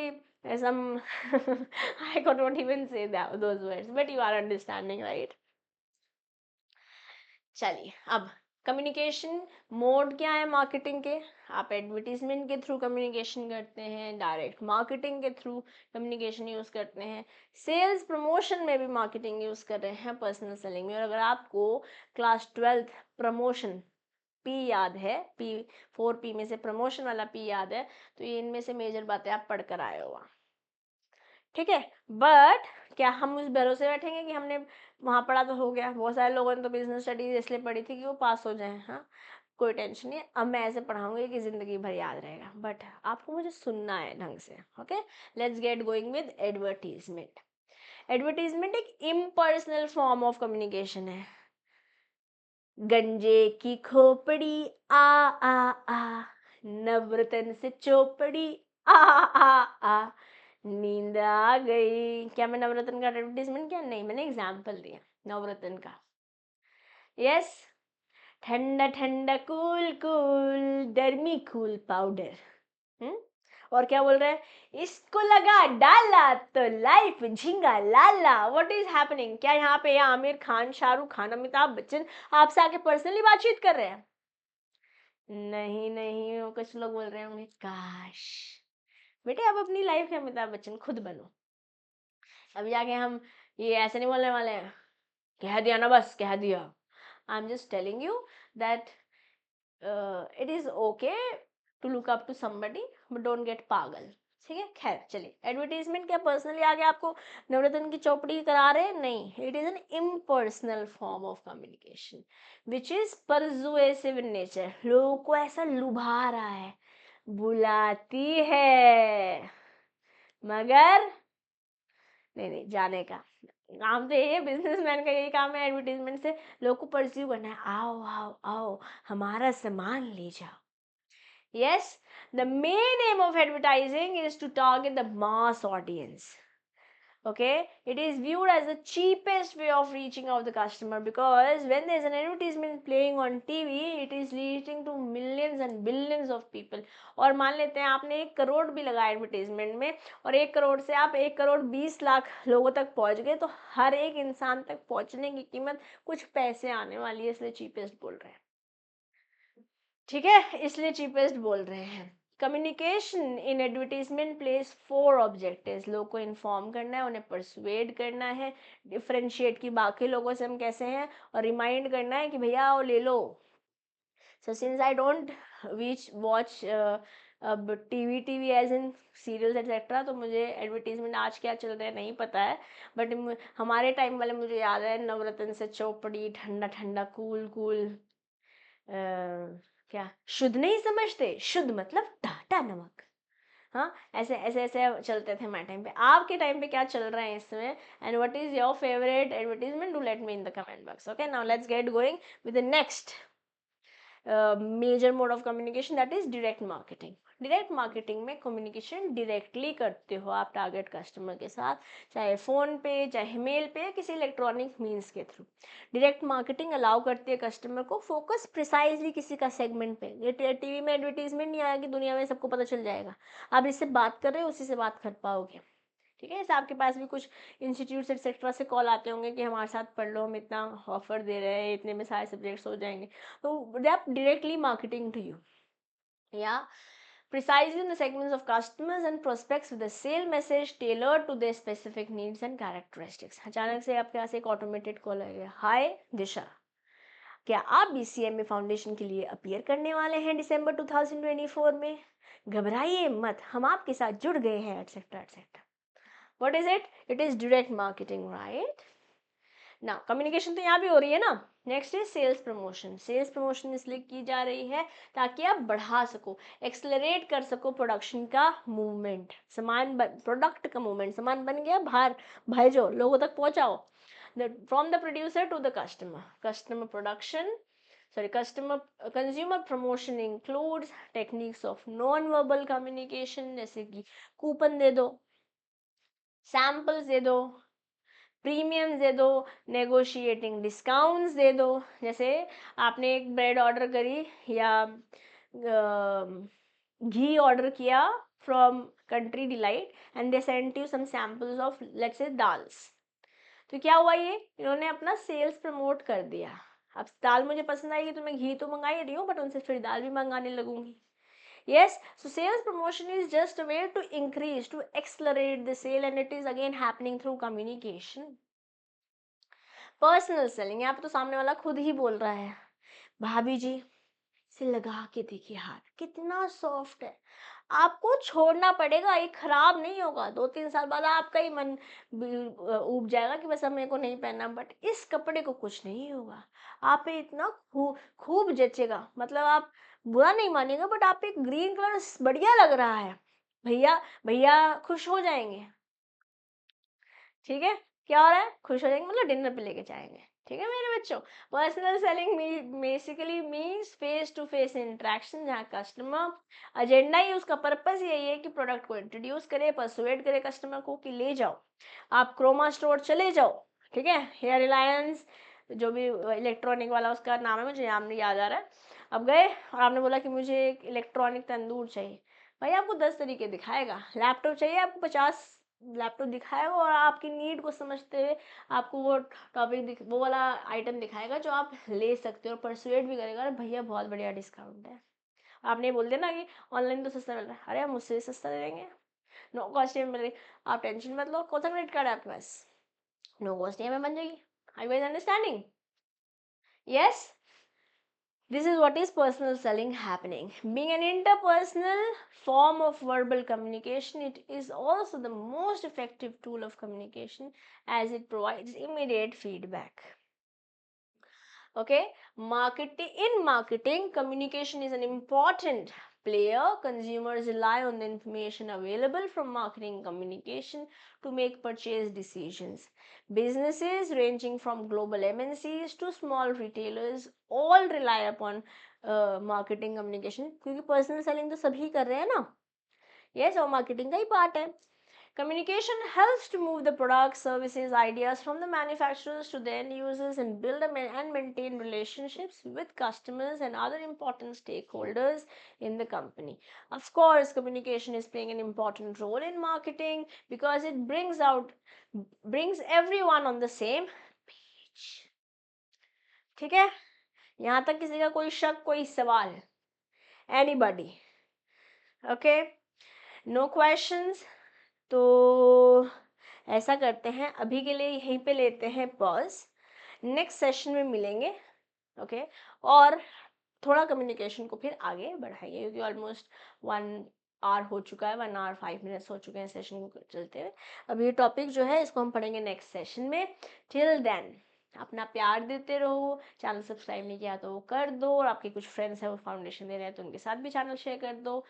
some I cannot even say that those words, but you are understanding, right? चलिए, अब communication mode क्या है marketing के, आप advertisement के through communication करते हैं, direct marketing के थ्रू कम्युनिकेशन यूज करते हैं, सेल्स प्रमोशन में भी मार्केटिंग यूज कर रहे हैं, पर्सनल सेलिंग में। और अगर आपको क्लास 12th प्रमोशन P याद है, P4P में से प्रमोशन वाला P याद है, तो ये इनमें से मेजर बातें आप पढ़कर आए हो, ठीक है। बट क्या हम उस भरोसे बैठेंगे कि हमने वहां पढ़ा तो हो गया? बहुत सारे लोगों ने तो बिजनेस स्टडीज इसलिए पढ़ी थी कि वो पास हो जाए। हाँ, कोई टेंशन नहीं, अब मैं ऐसे पढ़ाऊंगी कि जिंदगी भर याद रहेगा, बट आपको मुझे सुनना है ढंग से। Okay, let's get going with advertisement. Advertisement एक इम्पर्सनल फॉर्म ऑफ कम्युनिकेशन है। गंजे की खोपड़ी आ आ आ, नवरतन से चोपड़ी आ आ आ, नींद आ गई। क्या मैं नवरत्न का एडवर्टीजमेंट किया? नहीं, मैंने एग्जाम्पल दिया नवरत्न का। यस, ठंडा ठंडा cool cool Dermi cool powder. और क्या बोल रहे हैं? इसको लगा डाला तो लाइफ झिंगा लाला। What is happening? क्या यहाँ पे आमिर खान, शाहरुख खान, अमिताभ बच्चन आपसे आके पर्सनली बातचीत कर रहे हैं? नहीं नहीं, कुछ लोग बोल रहे होंगे काश बेटे आप अपनी लाइफ के अमिताभ बच्चन खुद बनो। अभी जाके हम ये ऐसे नहीं बोलने वाले हैं, कह दिया ना बस कह दिया। I am just telling you that it is okay to look up to somebody, but don't get पागल। ठीक है, खैर चलिए। एडवर्टीजमेंट क्या पर्सनली आगे आपको नवरत्न की चौपड़ी करा रहे? नहीं, it is an impersonal form of communication which is persuasive in nature. लोगों को ऐसा लुभा रहा है, बुलाती है, मगर नहीं जाने का काम तो यही है, बिजनेसमैन का यही काम है एडवर्टीजमेंट से लोगों को परस्यू करना है। आओ आओ आओ हमारा सामान ले जाओ। Yes, the main aim of advertising is to target the mass audience. Okay, it is viewed as the cheapest way of reaching out the customer, because when there's an advertisement playing on TV, it is reaching to millions and billions of people। और मान लेते हैं आपने 1 करोड़ भी लगाया advertisement में, और 1 करोड़ से आप 1 करोड़ 20 लाख लोगों तक पहुंच गए, तो हर एक इंसान तक पहुंचने की कीमत कुछ पैसे आने वाली है, इसलिए चीपेस्ट बोल रहे हैं। ठीक है, इसलिए चीपेस्ट बोल रहे हैं। Communication in advertisement place 4 objectives. लोगों को इन्फॉर्म करना है, उन्हें परसुएड करना है, डिफरेंशिएट कि बाकी लोगों से हम कैसे हैं, और रिमाइंड करना है कि भैया आओ ले लो। So since I don't watch अब TV as in serials etcetera, तो मुझे एडवर्टीजमेंट आज क्या चल रहा है नहीं पता है, बट हमारे टाइम वाले मुझे याद है नवरत्न से चौपड़ी, ठंडा ठंडा कूल कूल, क्या शुद्ध नहीं समझते, शुद्ध मतलब टाटा नमक। हाँ, ऐसे ऐसे ऐसे चलते थे हमारे टाइम पे। आपके टाइम पे क्या चल रहा है इसमें, and what is your favourite advertisement, do let me in the comment box. Okay, now let's get going with the next major mode of communication, that is direct marketing. Direct marketing में communication directly करते हो आप target customer के साथ, चाहे phone पे, चाहे mail पे, किसी इलेक्ट्रॉनिक मीन्स के थ्रू। डायरेक्ट मार्केटिंग अलाउ करती है कस्टमर को फोकस प्रिसाइजली किसी का सेगमेंट पे। ये टीवी में एडवर्टीजमेंट नहीं आया कि दुनिया में सबको पता चल जाएगा। आप जिससे बात कर रहे हो उसी से बात कर पाओगे। ठीक है, जैसे आपके पास भी कुछ इंस्टीट्यूट एक्सेट्रा से कॉल आते होंगे कि हमारे साथ पढ़ लो, हम इतना ऑफर दे रहे हैं, इतने में सारे सब्जेक्ट्स हो जाएंगे, तो they are directly marketing to you. या precisely in the segments of customers and prospects with a sale message tailored to their specific needs and characteristics। अचानक से आपके पास एक ऑटोमेटेड कॉल आ गया, हाय दिशा, क्या आप BCMA फाउंडेशन के लिए अपीयर करने वाले हैं दिसंबर 2024 में? घबराइए मत, हम आपके साथ जुड़ गए हैं, etcetera etcetera. What is it? It is direct marketing, right? ना कम्युनिकेशन तो यहाँ भी हो रही है ना। Next is sales promotion. Sales promotion इसलिए की जा रही है ताकि आप बढ़ा सको, एक्सेलरेट कर सको प्रोडक्शन का मूवमेंट, प्रोडक्ट का मूवमेंट। सामान बन गया, बाहर भेजो, लोगों तक पहुंचाओ, from the producer to the customer production, sorry, customer consumer promotion includes techniques of non verbal communication, जैसे कि कूपन दे दो, सैम्पल्स दे दो, प्रीमियम्स दे दो, नेगोशिएटिंग डिस्काउंट्स दे दो। जैसे आपने एक ब्रेड ऑर्डर करी या घी ऑर्डर किया from Country Delight, and they sent you some samples of let's say dals. तो क्या हुआ, ये इन्होंने अपना सेल्स प्रमोट कर दिया। अब दाल मुझे पसंद आएगी तो मैं घी तो मंगा ही रही हूँ, बट उनसे फिर दाल भी मंगाने लगूंगी। Yes, so sales promotion is just a way to increase, to accelerate the sale, and it is again happening through communication. Personal selling, यहाँ पे तो सामने वाला खुद ही बोल रहा है, भाभी जी इसे लगा के देखिए, हाथ कितना सॉफ्ट है, आपको छोड़ना पड़ेगा, ये खराब नहीं होगा, 2-3 साल बाद आपका ही मन ऊब जाएगा कि बस अब मेरे को नहीं पहनना, बट इस कपड़े को कुछ नहीं होगा, आप पे इतना खूब जचेगा, मतलब आप बुरा नहीं मानिएगा, बट आप पे ग्रीन कलर बढ़िया लग रहा है, भैया भैया खुश हो जाएंगे। ठीक है, क्या हो रहा है, खुश हो जाएंगे मतलब डिनर पे लेके जाएंगे। ठीक है मेरे बच्चों, personal selling basically means face to face interaction, जहाँ कस्टमर एजेंडा ही, उसका पर्पस यही है कि प्रोडक्ट को इंट्रोड्यूस करे, परसुएड करे कस्टमर को कि ले जाओ, आप क्रोमा स्टोर चले जाओ। ठीक है, या रिलायंस, जो भी इलेक्ट्रॉनिक वाला उसका नाम है मुझे नाम नहीं याद आ रहा है, अब गए और आपने बोला कि मुझे एक इलेक्ट्रॉनिक तंदूर चाहिए, भाई आपको 10 तरीके दिखाएगा, लैपटॉप चाहिए आपको 50 लैपटॉप दिखाएगा, और आपकी नीड को समझते हुए आपको वो टॉपिक वो वाला आइटम दिखाएगा जो आप ले सकते हो, और परसुएड भी करेगा, अरे भैया बहुत बढ़िया डिस्काउंट है। आपने बोल दिया ना कि ऑनलाइन तो सस्ता मिल रहा है, अरे हम मुझसे सस्ता दे देंगे, नो कॉस्ट में मिल रही, आप टेंशन मत लो, कौन सा क्रेडिट कार्ड है आपके पास, नो कॉस्ट में बन जाएगी। I you guys understanding? Yes, this is what is personal selling happening. Being an interpersonal form of verbal communication, it is also the most effective tool of communication as it provides immediate feedback. Okay, marketing, communication is an important player. Consumers rely on the information available from marketing communication to make purchase decisions. Businesses ranging from global MNCs to small retailers all rely upon marketing communication, क्योंकि personal selling तो सभी कर रहे हैं ना। Yes, और marketing का ही part है। Communication helps to move the products, services, ideas from the manufacturers to the end users and build and maintain relationships with customers and other important stakeholders in the company. Of course, communication is playing an important role in marketing because it brings everyone on the same page. ठीक है, यहाँ तक किसी का कोई शक, कोई सवाल? Anybody? Okay, no questions. तो ऐसा करते हैं, अभी के लिए यहीं पे लेते हैं पॉज, नेक्स्ट सेशन में मिलेंगे. ओके, और थोड़ा कम्युनिकेशन को फिर आगे बढ़ाइए, क्योंकि ऑलमोस्ट 1 आवर हो चुका है, 1 आवर 5 मिनट्स हो चुके हैं सेशन को चलते हुए. अब ये टॉपिक जो है इसको हम पढ़ेंगे नेक्स्ट सेशन में. टिल देन अपना प्यार देते रहो. चैनल सब्सक्राइब नहीं किया तो वो कर दो, और आपके कुछ फ्रेंड्स हैं वो फाउंडेशन दे रहे हैं तो उनके साथ भी चैनल शेयर कर दो.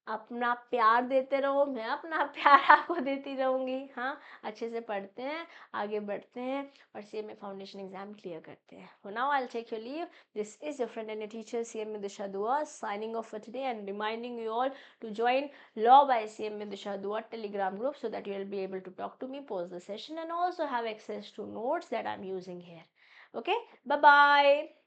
अपना प्यार देते रहो, मैं अपना प्यार आपको देती रहूँगी. हाँ, अच्छे से पढ़ते हैं, आगे बढ़ते हैं, और CMA फाउंडेशन एग्जाम क्लियर करते हैं. For now, I'll take your leave. This is your friend and your teacher, CMA Disha Dua, signing off for today and reminding you all to join Law by CMA Disha Dua Telegram group so that you will be able to talk to me post the session and also have access to notes that I'm using here. Okay, bye-bye.